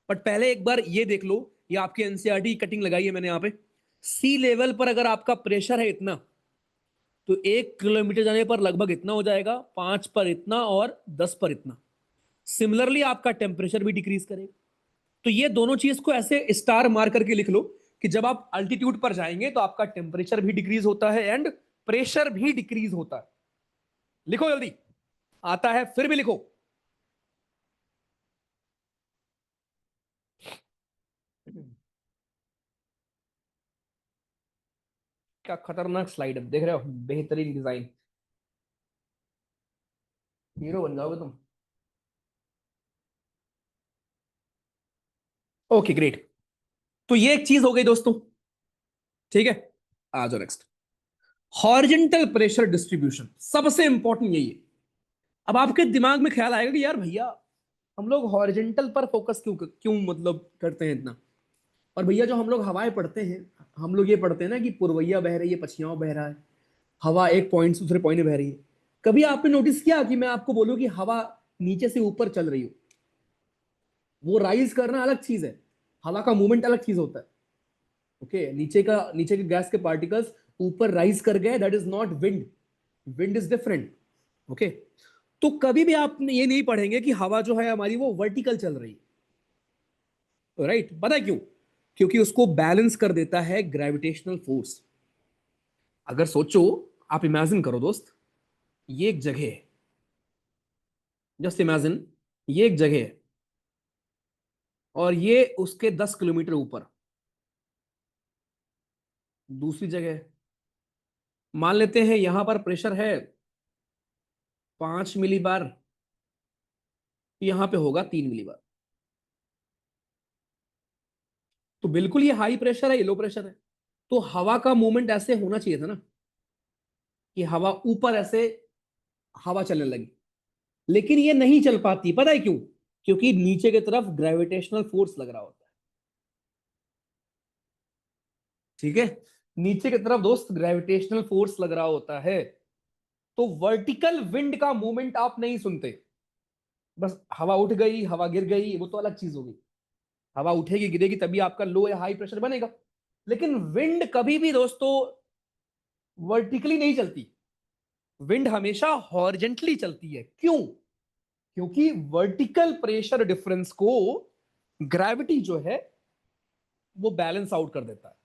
बट पहले एक बार ये देख लो, ये आपके एनसीईआरटी कटिंग लगाई है मैंने यहाँ पे। सी लेवल पर अगर आपका प्रेशर है इतना, तो 1 किलोमीटर जाने पर लगभग इतना हो जाएगा, 5 पर इतना और 10 पर इतना। सिमिलरली आपका टेम्परेचर भी डिक्रीज करेगा। तो ये दोनों चीज को ऐसे स्टार मार करके लिख लो कि जब आप अल्टीट्यूड पर जाएंगे तो आपका टेम्परेचर भी डिक्रीज होता है एंड प्रेशर भी डिक्रीज होता है। लिखो जल्दी, आता है फिर भी लिखो। क्या खतरनाक स्लाइड है, देख रहे हो? बेहतरीन डिजाइन, हीरो बन जाओगे तुम। Okay great. तो ये एक चीज हो गई दोस्तों, ठीक है। आ जाओ नेक्स्ट, हॉरिजॉन्टल प्रेशर डिस्ट्रीब्यूशन, सबसे इंपॉर्टेंट यही है। अब आपके दिमाग में ख्याल आएगा कि यार भैया, हम लोग हॉरिजॉन्टल पर फोकस क्यों क्यों मतलब करते हैं इतना? और भैया जो हम लोग हवाएं पढ़ते हैं, हम लोग ये पढ़ते हैं ना कि पुरवैया बह रही है, पछियाओं बह रहा है, हवा एक पॉइंट से दूसरे पॉइंट में बह रही है। कभी आपने नोटिस किया कि मैं आपको बोलूं कि हवा नीचे से ऊपर चल रही हो? वो राइज करना अलग चीज है, हवा का मूवमेंट अलग चीज होता है। ओके, नीचे के गैस के पार्टिकल्स ऊपर राइज कर गए, that is not wind, wind is different. Okay, तो कभी भी आप ये नहीं पढ़ेंगे कि हवा जो है हमारी वो वर्टिकल चल रही है, राइट? पता है क्यों? क्योंकि उसको बैलेंस कर देता है ग्रेविटेशनल फोर्स। अगर सोचो, आप इमेजिन करो दोस्त, ये एक जगह है, जस्ट इमेजिन, ये एक जगह है और ये उसके 10 किलोमीटर ऊपर दूसरी जगह है। मान लेते हैं यहां पर प्रेशर है 5 मिलीबार, यहां पे होगा 3 मिलीबार। तो बिल्कुल ये हाई प्रेशर है, ये लो प्रेशर है। तो हवा का मूवमेंट ऐसे होना चाहिए था ना, कि हवा ऊपर ऐसे हवा चलने लगी, लेकिन ये नहीं चल पाती। पता है क्यों? क्योंकि नीचे की तरफ ग्रेविटेशनल फोर्स लग रहा होता है। ठीक है, नीचे की तरफ दोस्त ग्रेविटेशनल फोर्स लग रहा होता है। तो वर्टिकल विंड का मूवमेंट आप नहीं सुनते। बस हवा उठ गई, हवा गिर गई, वो तो अलग चीज होगी। हवा उठेगी गिरेगी तभी आपका लो या हाई प्रेशर बनेगा। लेकिन विंड कभी भी दोस्तों वर्टिकली नहीं चलती, विंड हमेशा हॉरिजेंटली चलती है। क्यों? क्योंकि वर्टिकल प्रेशर डिफरेंस को ग्रेविटी जो है वो बैलेंस आउट कर देता है।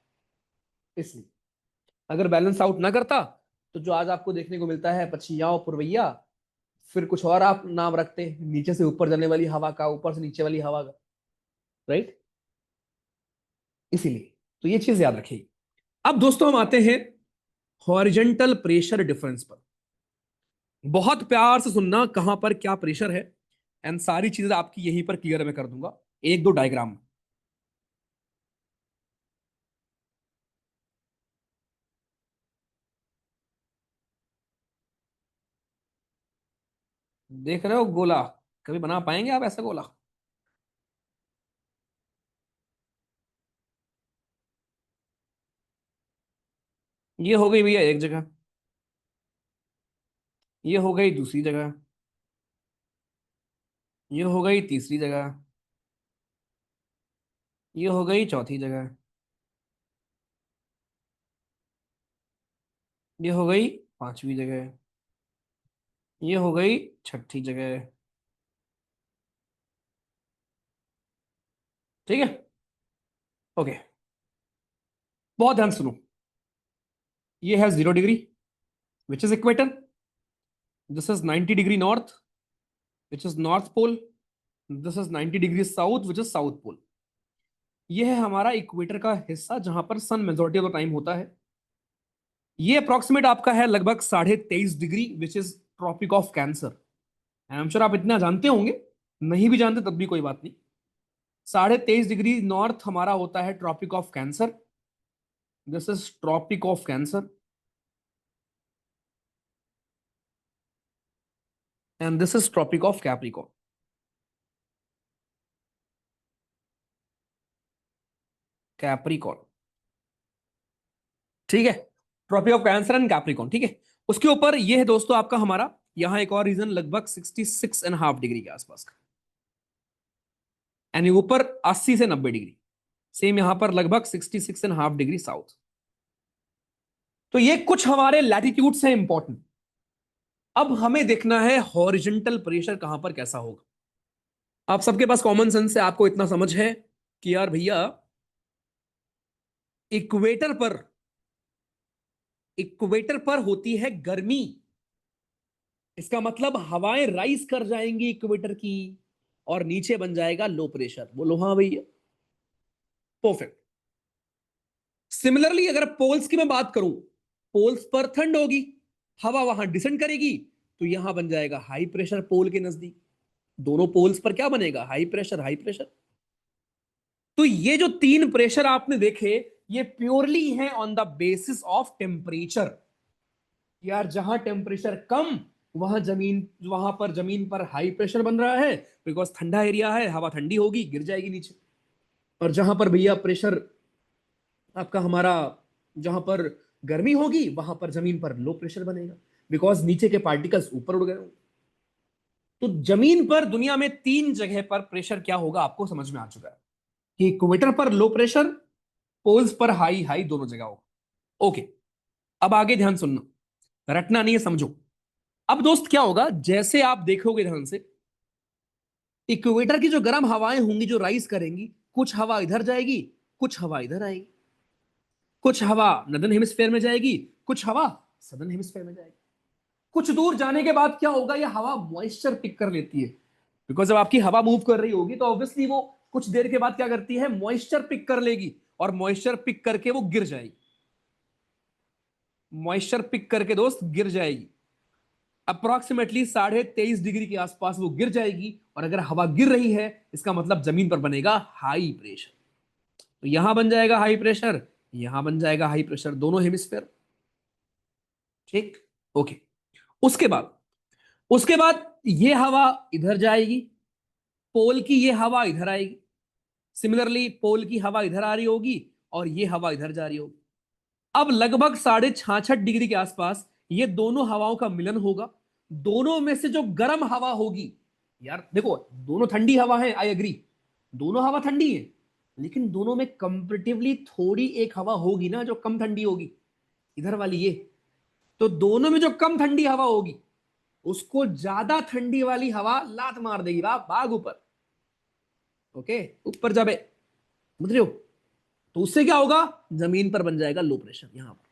इसलिए अगर बैलेंस आउट ना करता, तो जो आज आपको देखने को मिलता है पछिया पुरवैया, फिर कुछ और आप नाम रखते हैं, नीचे से ऊपर जाने वाली हवा का, ऊपर से नीचे वाली हवा का, राइट? इसीलिए तो ये चीज याद रखिए। अब दोस्तों हम आते हैं हॉरिजेंटल प्रेशर डिफरेंस पर। बहुत प्यार से सुनना कहां पर क्या प्रेशर है, एंड सारी चीजें आपकी यहीं पर क्लियर मैं कर दूंगा, एक दो डायग्राम। देख रहे हो गोला? कभी बना पाएंगे आप ऐसा गोला? ये हो गई भैया एक जगह, ये हो गई दूसरी जगह, ये हो गई तीसरी जगह, ये हो गई चौथी जगह, ये हो गई पांचवी जगह, ये हो गई छठी जगह। ठीक है, ओके, बहुत ध्यान सुनो। ये है 0 degree which is equator, this is 90 degree north which is north pole, this is 90 degree south which is south pole. ये है हमारा इक्वेटर का हिस्सा जहां पर sun majority of the time होता है। ये अप्रोक्सीमेट आपका है लगभग 23.5 degree, which is tropic of cancer. I am sure आप इतना जानते होंगे, नहीं भी जानते तब भी कोई बात नहीं। 23.5 डिग्री नॉर्थ हमारा होता है tropic of cancer. This is tropic of cancer and this is tropic of capricorn. Capricorn, ठीक है। Tropic of cancer and capricorn, ठीक है। उसके ऊपर ये है दोस्तों आपका हमारा यहां एक और रीजन लगभग 66.5 डिग्री के आसपास का, यानी ऊपर 80 से 90 डिग्री। सेम यहां पर लगभग 66.5 डिग्री साउथ। तो ये कुछ हमारे लैटिट्यूड्स हैं इंपॉर्टेंट। अब हमें देखना है हॉरिजॉन्टल प्रेशर कहां पर कैसा होगा। आप सबके पास कॉमन सेंस से आपको इतना समझ है कि यार भैया, इक्वेटर पर, इक्वेटर पर होती है गर्मी। इसका मतलब हवाएं राइज कर जाएंगी इक्वेटर की, और नीचे बन जाएगा लो प्रेशर। बोलो हाँ भैया, परफेक्ट। सिमिलरली अगर पोल्स की मैं बात करूं, पोल्स पर ठंड होगी, हवा वहां डिसेंड करेगी, तो यहां बन जाएगा हाई प्रेशर पोल के नजदीक। दोनों पोल्स पर क्या बनेगा? High pressure, high pressure. तो ये जो तीन प्रेशर आपने देखे, ये प्योरली है on the basis of temperature. यार जहां टेम्परेचर कम, वहां पर जमीन पर हाई प्रेशर बन रहा है, बिकॉज ठंडा एरिया है, हवा ठंडी होगी, गिर जाएगी नीचे। और जहां पर भैया प्रेशर आपका हमारा, जहां पर गर्मी होगी, वहां पर जमीन पर लो प्रेशर बनेगा, बिकॉज नीचे के पार्टिकल्स ऊपर उड़ गए होंगे। तो जमीन पर दुनिया में तीन जगह पर प्रेशर क्या होगा आपको समझ में आ चुका है कि इक्वेटर पर लो प्रेशर, पोल्स पर हाई हाई दोनों जगह होगा। ओके, अब आगे ध्यान सुनना, रटना नहीं है, समझो। अब दोस्त क्या होगा, जैसे आप देखोगे ध्यान से, इक्वेटर की जो गर्म हवाएं होंगी जो राइज करेंगी, कुछ हवा इधर जाएगी, कुछ हवा इधर आएगी, कुछ हवा नदर्न हेमिस्फेयर में जाएगी, कुछ हवा सदर्न हेमिस्फेयर में जाएगी। कुछ दूर जाने के बाद क्या होगा, यह हवा मॉइस्चर पिक कर लेती है, बिकॉज जब आपकी हवा मूव कर रही होगी तो ऑब्वियसली वो कुछ देर के बाद क्या करती है, मॉइस्चर पिक कर लेगी, और मॉइस्चर पिक करके वो गिर जाएगी। मॉइस्चर पिक करके दोस्त गिर जाएगी, अप्रोक्सीमेटली 23.5 डिग्री के आसपास वो गिर जाएगी। और अगर हवा गिर रही है, इसका मतलब जमीन पर बनेगा हाई प्रेशर। तो यहां बन जाएगा हाई प्रेशर, यहां बन जाएगा हाई प्रेशर, दोनों हेमिस्फेयर, ठीक। ओके, उसके बाद, उसके बाद ये हवा इधर जाएगी, पोल की ये हवा इधर आएगी। सिमिलरली पोल की हवा इधर आ रही होगी, और ये हवा इधर जा रही होगी। अब लगभग 66.5 डिग्री के आसपास ये दोनों हवाओं का मिलन होगा। दोनों में से जो गर्म हवा होगी, यार देखो दोनों ठंडी हवा है, आई एग्री, दोनों हवा ठंडी है, लेकिन दोनों में कंपेरेटिवली थोड़ी एक हवा होगी ना जो कम ठंडी होगी, इधर वाली ये। तो दोनों में जो कम ठंडी हवा होगी, उसको ज्यादा ठंडी वाली हवा लात मार देगी, भाग ऊपर। ओके, ऊपर जाबे, समझ रहे हो? तो उससे क्या होगा, जमीन पर बन जाएगा लो प्रेशर यहां पर,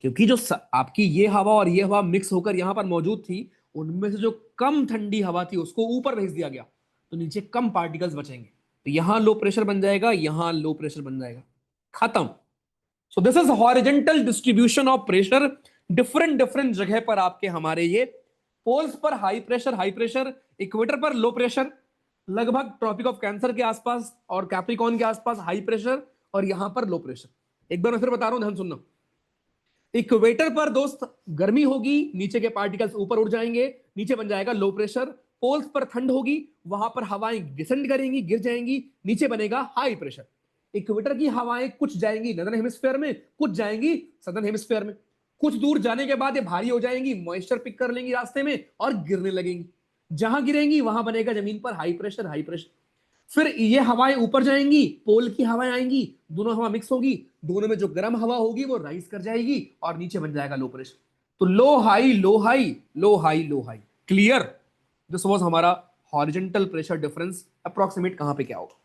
क्योंकि जो आपकी ये हवा और ये हवा मिक्स होकर यहां पर मौजूद थी, उनमें से जो कम ठंडी हवा थी उसको ऊपर भेज दिया गया, तो नीचे कम पार्टिकल्स बचेंगे, तो यहां लो प्रेशर बन जाएगा, यहां लो प्रेशर बन जाएगा, खत्म। So this is horizontal distribution of pressure. Different different जगह पर आपके हमारे ये पोल्स पर high pressure, high pressure, equator पर लो प्रेशर, लगभग ट्रॉपिक ऑफ कैंसर के आसपास और कैप्रिकॉर्न के आसपास हाई प्रेशर, और यहां पर लो प्रेशर। एक बार मैं फिर बता रहा हूं, ध्यान सुनना। इक्वेटर पर दोस्त गर्मी होगी, नीचे के पार्टिकल्स ऊपर उड़ जाएंगे, नीचे बन जाएगा लो प्रेशर। पोल्स पर ठंड होगी, वहां पर हवाएं डिसेंड करेंगी, गिर जाएंगी, नीचे बनेगा हाई प्रेशर। इक्वेटर की हवाएं कुछ जाएंगी नदर्न हेमिस्फेयर में, कुछ जाएंगी सदर्न हेमिस्फेयर में। कुछ दूर जाने के बाद ये भारी हो जाएंगी, मॉइस्चर पिक कर लेंगी रास्ते में और गिरने लगेंगी। जहां गिरेंगी वहां बनेगा जमीन पर हाई प्रेशर, हाई प्रेशर। फिर ये हवाएं ऊपर जाएंगी, पोल की हवाएं आएंगी, दोनों हवा मिक्स होगी, दोनों में जो गर्म हवा होगी वो राइज कर जाएगी, और नीचे बन जाएगा लो प्रेशर। तो low high, low high, low high, low high, clear? This was हमारा हॉरिजॉन्टल प्रेशर डिफरेंस, अप्रोक्सीमेट कहां पे क्या होगा।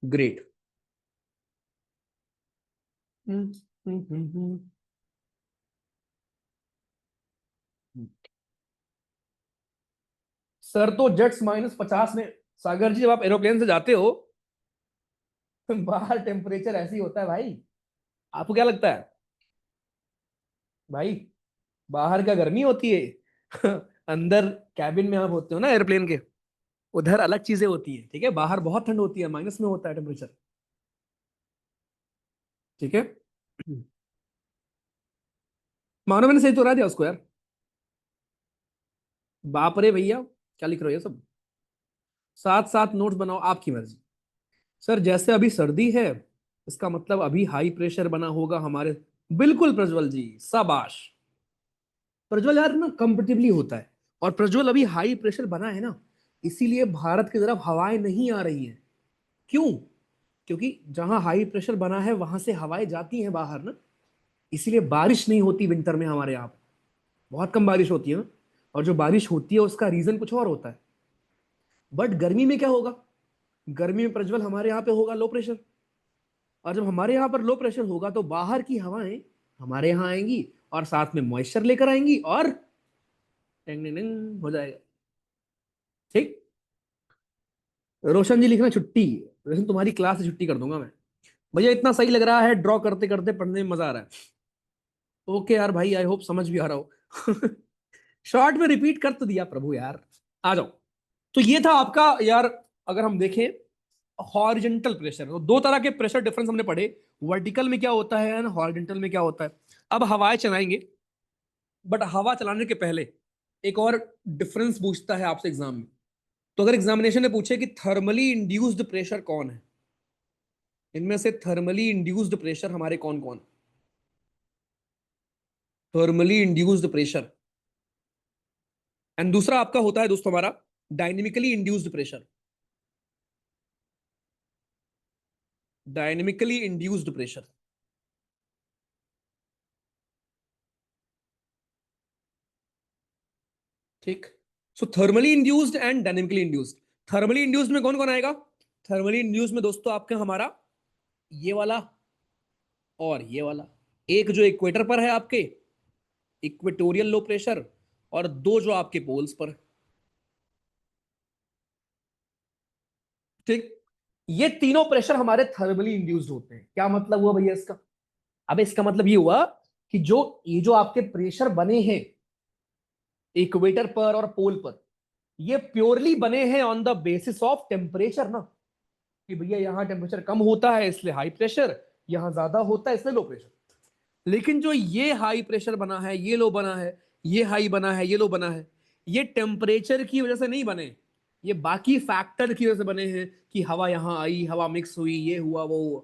ग्रेट। सर तो जेट्स -50 में। सागर जी, जब आप एरोप्लेन से जाते हो बाहर टेम्परेचर ऐसे ही होता है भाई। आपको क्या लगता है भाई, बाहर क्या गर्मी होती है अंदर कैबिन में आप होते हो ना एयरप्लेन के, उधर अलग चीजें होती है, ठीक है। बाहर बहुत ठंड होती है, माइनस में होता है टेम्परेचर, ठीक है। मानो मैंने सही तो करा दिया उसको यार। बाप रे भैया, क्या लिख रहे हो ये सब। साथ साथ नोट्स बनाओ, आपकी मर्जी। सर जैसे अभी सर्दी है, इसका मतलब अभी हाई प्रेशर बना होगा हमारे। बिल्कुल प्रज्वल जी, शाबाश। प्रज्वल यार ना कंपेटिबली होता है, और प्रज्वल अभी हाई प्रेशर बना है ना, इसीलिए भारत की तरफ हवाएं नहीं आ रही हैं। क्यों? क्योंकि जहां हाई प्रेशर बना है वहां से हवाएं जाती हैं बाहर ना, इसीलिए बारिश नहीं होती विंटर में हमारे यहाँ। बहुत कम बारिश होती है ना, और जो बारिश होती है उसका रीजन कुछ और होता है। बट गर्मी में क्या होगा? गर्मी में प्रज्वल हमारे यहाँ पे होगा लो प्रेशर, और जब हमारे यहाँ पर लो प्रेशर होगा तो बाहर की हवाएं हमारे यहाँ आएंगी, और साथ में मॉइस्चर लेकर आएंगी, और टिंग टिंग टिंग हो जाएगा। ठीक। रोशन जी लिखना छुट्टी। रोशन तुम्हारी क्लास से छुट्टी कर दूंगा मैं। भैया इतना सही लग रहा है, ड्रॉ करते करते पढ़ने में मजा आ रहा है। ओके यार भाई, आई होप समझ भी आ रहा हो शॉर्ट में रिपीट कर तो दिया प्रभु यार। आ जाओ। तो ये था आपका यार, अगर हम देखें हॉरिजेंटल प्रेशर, तो दो तरह के प्रेशर डिफरेंस हमने पढ़े। वर्टिकल में क्या होता है, हॉरिजेंटल में क्या होता है। अब हवाएं चलाएंगे, बट हवा चलाने के पहले एक और डिफरेंस पूछता है आपसे एग्जाम में। तो अगर एग्जामिनेशन में पूछे कि थर्मली इंड्यूस्ड प्रेशर कौन है, इनमें से थर्मली इंड्यूस्ड प्रेशर हमारे कौन कौन। Thermally induced pressure. एंड दूसरा आपका होता है दोस्तों हमारा dynamically induced pressure. Dynamically induced pressure. ठीक। So thermally induced and dynamically induced. Thermally induced में कौन कौन आएगा? थर्मली इंड्यूस्ड में दोस्तों आपका हमारा ये वाला और ये वाला, एक जो इक्वेटर पर है आपके, इक्वेटोरियल लो प्रेशर, और दो जो आपके पोल्स पर। ठीक। ये तीनों प्रेशर हमारे थर्मली इंड्यूस्ड होते हैं। क्या मतलब हुआ भैया इसका? अब इसका मतलब ये हुआ कि जो ये जो आपके प्रेशर बने हैं इक्वेटर पर और पोल पर, ये प्योरली बने हैं on the basis of temperature ना, कि भैया यहां टेम्परेचर कम होता है इसलिए हाई प्रेशर, यहां ज्यादा होता है इसलिए लो प्रेशर। लेकिन जो ये हाई प्रेशर बना है, ये लो बना है, ये हाई बना है, ये लो बना है, ये टेम्परेचर की वजह से नहीं बने, ये बाकी फैक्टर की वजह से बने हैं, कि हवा यहां आई, हवा मिक्स हुई, ये हुआ वो हुआ।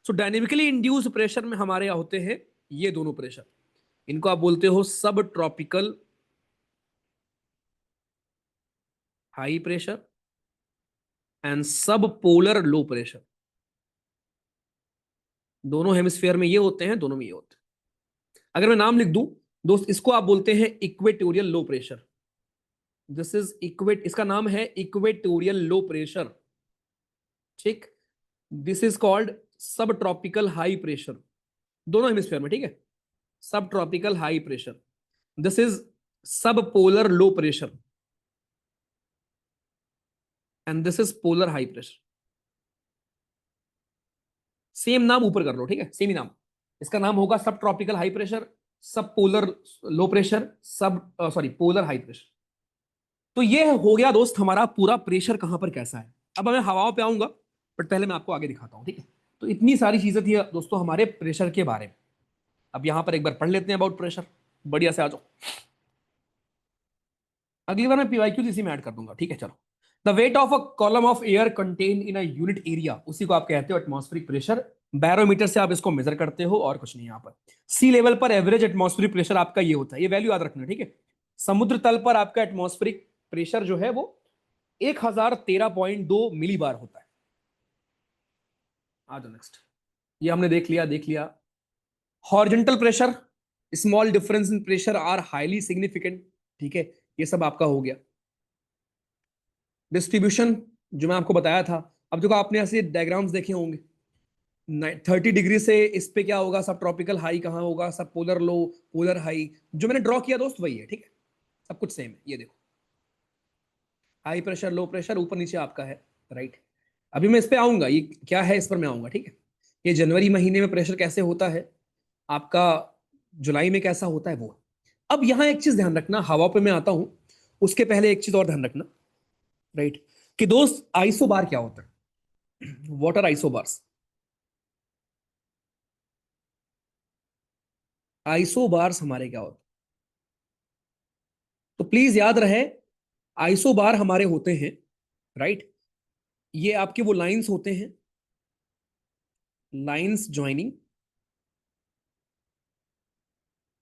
सो डायनेमिकली इंड्यूस्ड प्रेशर में हमारे यहाँ होते हैं ये दोनों प्रेशर। इनको आप बोलते हो सब ट्रॉपिकल हाई प्रेशर एंड सब पोलर लो प्रेशर। दोनों हेमिस्फेयर में ये होते हैं, दोनों में ये होते हैं। अगर मैं नाम लिख दूं दोस्त, इसको आप बोलते हैं equatorial low pressure. This is इक्वेट, इसका नाम है इक्वेटोरियल लो प्रेशर। ठीक। This is called sub tropical high pressure, दोनों हेमिस्फेयर में, ठीक है। Sub tropical high pressure. This is sub polar low pressure, and this is polar high pressure. Same नाम ऊपर कर लो, ठीक है, सेम ही नाम। इसका नाम होगा सब ट्रॉपिकल हाई प्रेशर, सब पोलर लो प्रेशर, सब सॉरी पोलर हाई प्रेशर। तो ये हो गया दोस्त हमारा पूरा प्रेशर कहां पर कैसा है। अब मैं हवाओं पे आऊंगा, बट पहले मैं आपको आगे दिखाता हूं, ठीक है। तो इतनी सारी चीजें थी दोस्तों हमारे प्रेशर के बारे में। अब यहां पर एक बार पढ़ लेते हैं अबाउट प्रेशर, बढ़िया से आ जाओ। अगली बार मैं पीवाईक्यू इसी में ऐड कर दूंगा, ठीक है। चलो। The weight of a column of air contain in a unit area, उसी को आप कहते हो एटमॉस्फेरिक प्रेशर। बैरोमीटर से आप इसको मेजर करते हो, और कुछ नहीं। यहाँ पर सी लेवल पर एवरेज एटमॉस्फेरिक प्रेशर आपका ये होता है, ये वैल्यू याद रखना, ठीक है। समुद्र तल पर आपका एटमॉस्फेरिक प्रेशर जो है वो 1013.2 मिली बार होता है। आ जाओ नेक्स्ट। ये हमने देख लिया, देख लिया। Horizontal pressure, small difference in pressure are highly significant, ठीक है। ये सब आपका हो गया। डिस्ट्रीब्यूशन जो मैं आपको बताया था, अब देखो आपने ऐसे डायग्राम्स देखे होंगे, 30 डिग्री से इस पे क्या होगा, सब ट्रॉपिकल हाई कहाँ होगा, सब पोलर लो, पोलर हाई। जो मैंने ड्रॉ किया दोस्त वही है, ठीक है, सब कुछ सेम है। ये देखो, हाई प्रेशर, लो प्रेशर, ऊपर नीचे आपका है, राइट। अभी मैं इस पे आऊंगा, ये क्या है इस पर मैं आऊंगा, ठीक है। ये जनवरी महीने में प्रेशर कैसे होता है आपका, जुलाई में कैसा होता है वो। अब यहां एक चीज ध्यान रखना, हवा पे मैं आता हूं, उसके पहले एक चीज और ध्यान रखना, राइट, कि दोस्त आइसोबार क्या होता है, वाटर आइसोबार्स। आइसोबार्स हमारे क्या होते हैं, तो प्लीज याद रहे, आइसोबार हमारे होते हैं, राइट। ये आपके वो लाइंस होते हैं, lines joining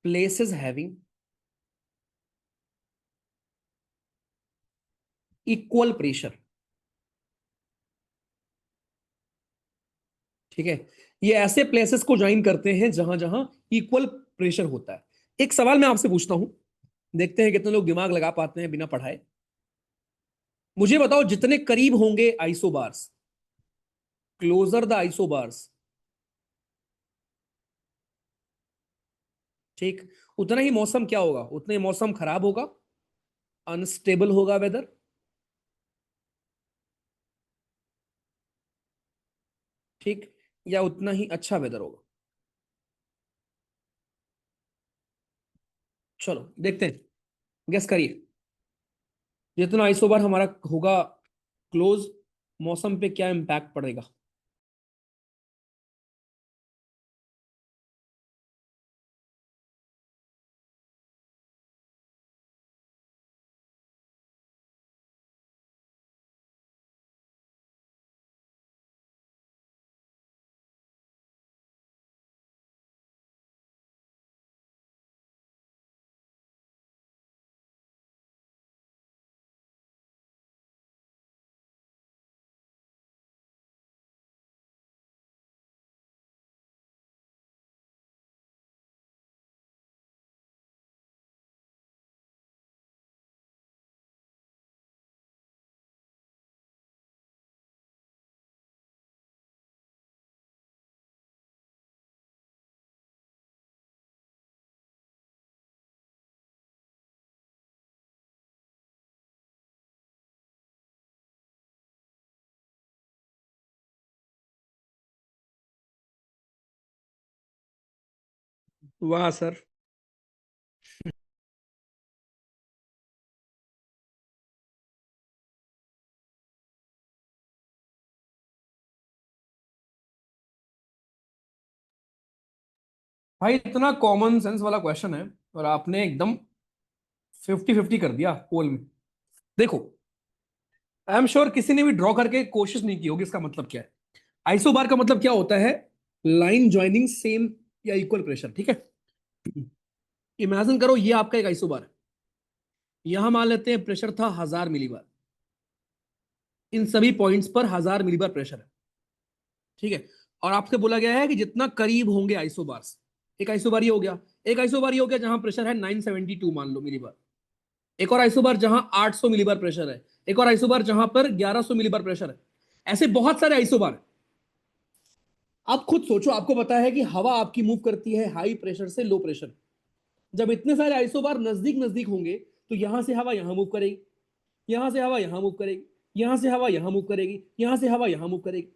places having equal pressure, ठीक है। ये ऐसे प्लेसेस को ज्वाइन करते हैं जहां जहां इक्वल प्रेशर होता है। एक सवाल मैं आपसे पूछता हूं, देखते हैं कितने लोग दिमाग लगा पाते हैं बिना पढ़ाए। मुझे बताओ, जितने करीब होंगे आइसोबार्स, क्लोजर द आइसोबार्स, ठीक, उतना ही मौसम क्या होगा, उतना ही मौसम खराब होगा, अनस्टेबल होगा वेदर, ठीक, या उतना ही अच्छा वेदर होगा। चलो देखते हैं, गेस करिए, जितना आइसोबार हमारा होगा क्लोज, मौसम पे क्या इम्पैक्ट पड़ेगा। वाह सर, भाई इतना कॉमन सेंस वाला क्वेश्चन है और आपने एकदम 50-50 कर दिया पोल में। देखो, आई एम श्योर किसी ने भी ड्रॉ करके कोशिश नहीं की होगी इसका मतलब क्या है। आइसोबार का मतलब क्या होता है, लाइन ज्वाइनिंग सेम या इक्वल प्रेशर, ठीक है। इमेजिन करो ये आपका एक आइसोबार है, यहां मान लेते हैं प्रेशर था 1000 मिलीबार, इन सभी पॉइंट्स पर 1000 मिलीबार प्रेशर है, ठीक है। और आपसे बोला गया है कि जितना करीब होंगे आइसोबार्स, एक आइसोबार ये हो गया, एक आइसोबार ये हो गया जहां प्रेशर है 972 मान लो मिलीबार, एक और आइसोबार जहां 800 मिलीबार प्रेशर है, एक और आइसोबार जहां पर 1100 मिलीबार प्रेशर है। ऐसे बहुत सारे आइसोबार हैं। आप खुद सोचो, आपको पता है कि हवा आपकी मूव करती है हाई प्रेशर से लो प्रेशर। जब इतने सारे आइसोबार नजदीक नजदीक होंगे तो यहां से हवा यहां मूव करेगी, यहां से हवा यहां मूव करेगी, यहां से हवा यहां मूव करेगी, यहां से हवा यहां मूव करेगी,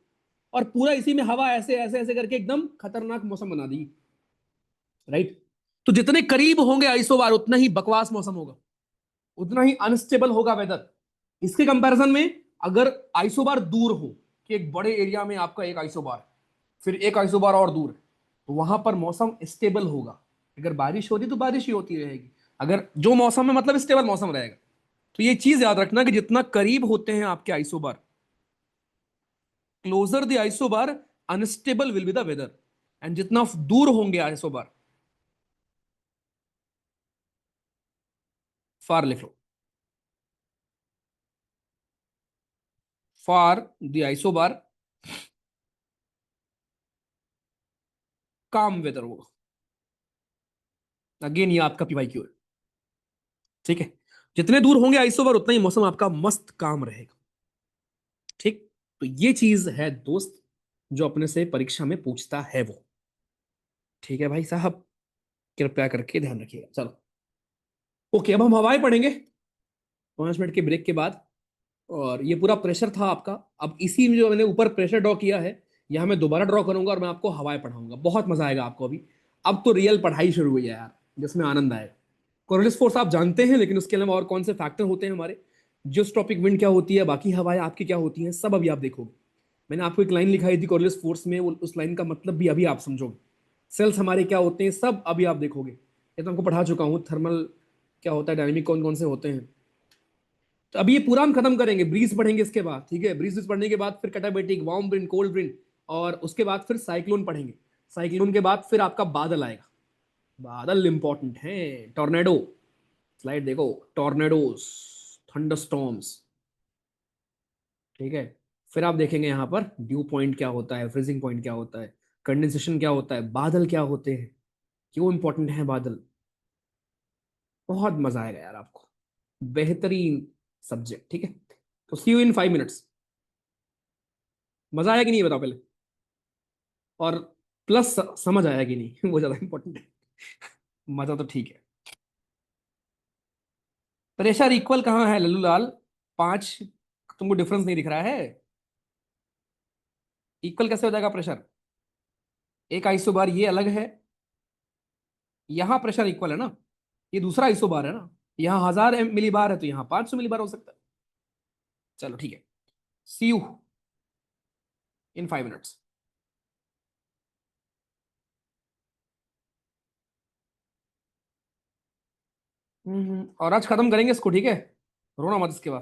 और पूरा इसी में हवा ऐसे ऐसे ऐसे करके एकदम खतरनाक मौसम बना दी, राइट। तो जितने करीब होंगे आइसोबार उतना ही बकवास मौसम होगा, उतना ही अनस्टेबल होगा वेदर। इसके कंपैरिजन में अगर आइसोबार दूर हो, कि एक बड़े एरिया में आपका एक आइसोबार है, फिर एक आइसोबार और दूर है, तो वहां पर मौसम स्टेबल होगा। अगर बारिश हो रही तो बारिश ही होती रहेगी, अगर जो मौसम है मतलब स्टेबल मौसम रहेगा। तो ये चीज याद रखना कि जितना करीब होते हैं आपके isobar, closer the isobar unstable will be the weather, and जितना दूर होंगे आइसोबार, फार लिख लो, far the isobar calm weather होगा। अगेन ये आपका पीवाईक्यू है, ठीक है। जितने दूर होंगे आइसोबार उतना ही मौसम आपका मस्त काम रहेगा, ठीक। तो ये चीज है दोस्त, जो अपने से परीक्षा में पूछता है वो। ठीक है भाई साहब, कृपया करके ध्यान रखिएगा। चलो ओके, अब हम हवाएं पढ़ेंगे 5 मिनट के ब्रेक के बाद। और ये पूरा प्रेशर था आपका। अब इसी में जो मैंने ऊपर प्रेशर ड्रॉ किया है, यहाँ मैं दोबारा ड्रॉ करूंगा और मैं आपको हवाएं पढ़ाऊंगा। बहुत मजा आएगा आपको अभी। अब तो रियल पढ़ाई शुरू हुई है यार, जिसमें आनंद आएगा। कोरोलिस फोर्स आप जानते हैं, लेकिन उसके अलावा और कौन से फैक्टर होते हैं हमारे। जियोस्ट्रॉपिक विंड क्या होती है, बाकी हवाएं आपकी क्या होती हैं, सब अभी आप देखोगे। मैंने आपको एक लाइन लिखाई थी कोरोलिस फोर्स में, उस लाइन का मतलब भी अभी आप समझोगे। सेल्स हमारे क्या होते हैं, सब अभी आप देखोगे। ये तो आपको पढ़ा चुका हूँ, थर्मल क्या होता है, डायनेमिक कौन कौन से होते हैं। तो अभी ये पूरा हम खत्म करेंगे, ब्रीज पढ़ेंगे इसके बाद। ठीक है, ब्रीज पढ़ने के बाद फिर कटाबेटिक, वार्म विंड, कोल्ड विंड, और उसके बाद फिर साइक्लोन पढ़ेंगे। साइक्लोन के बाद फिर आपका बादल आएगा। बादल इंपॉर्टेंट है। टॉर्नेडो, स्लाइड देखो। Tornadoes, thunderstorms. ठीक है, फिर आप देखेंगे यहाँ पर ड्यू पॉइंट क्या होता है, फ्रीजिंग पॉइंट क्या होता है, कंडेंसेशन क्या होता है, बादल क्या होते हैं, क्यों इंपॉर्टेंट है बादल। बहुत मजा आएगा यार आपको। बेहतरीन सब्जेक्ट। ठीक है, तो सी यू इन 5 मिनट्स। मजा आया कि नहीं, बताओ पहले। और प्लस समझ आया कि नहीं वो ज्यादा इंपॉर्टेंट है। मजा तो ठीक है। प्रेशर इक्वल कहाँ है लल्लू लाल? 5, तुमको डिफरेंस नहीं दिख रहा है? इक्वल कैसे हो जाएगा प्रेशर? एक आइसोबार ये अलग है, यहाँ प्रेशर इक्वल है ना। ये दूसरा आइसोबार है ना, यहाँ 1000 मिली बार है, तो यहाँ 500 मिली बार हो सकता है। चलो ठीक है, सी यू इन 5 मिनट्स। और आज खत्म करेंगे इसको, ठीक है। रोना मत इसके बाद।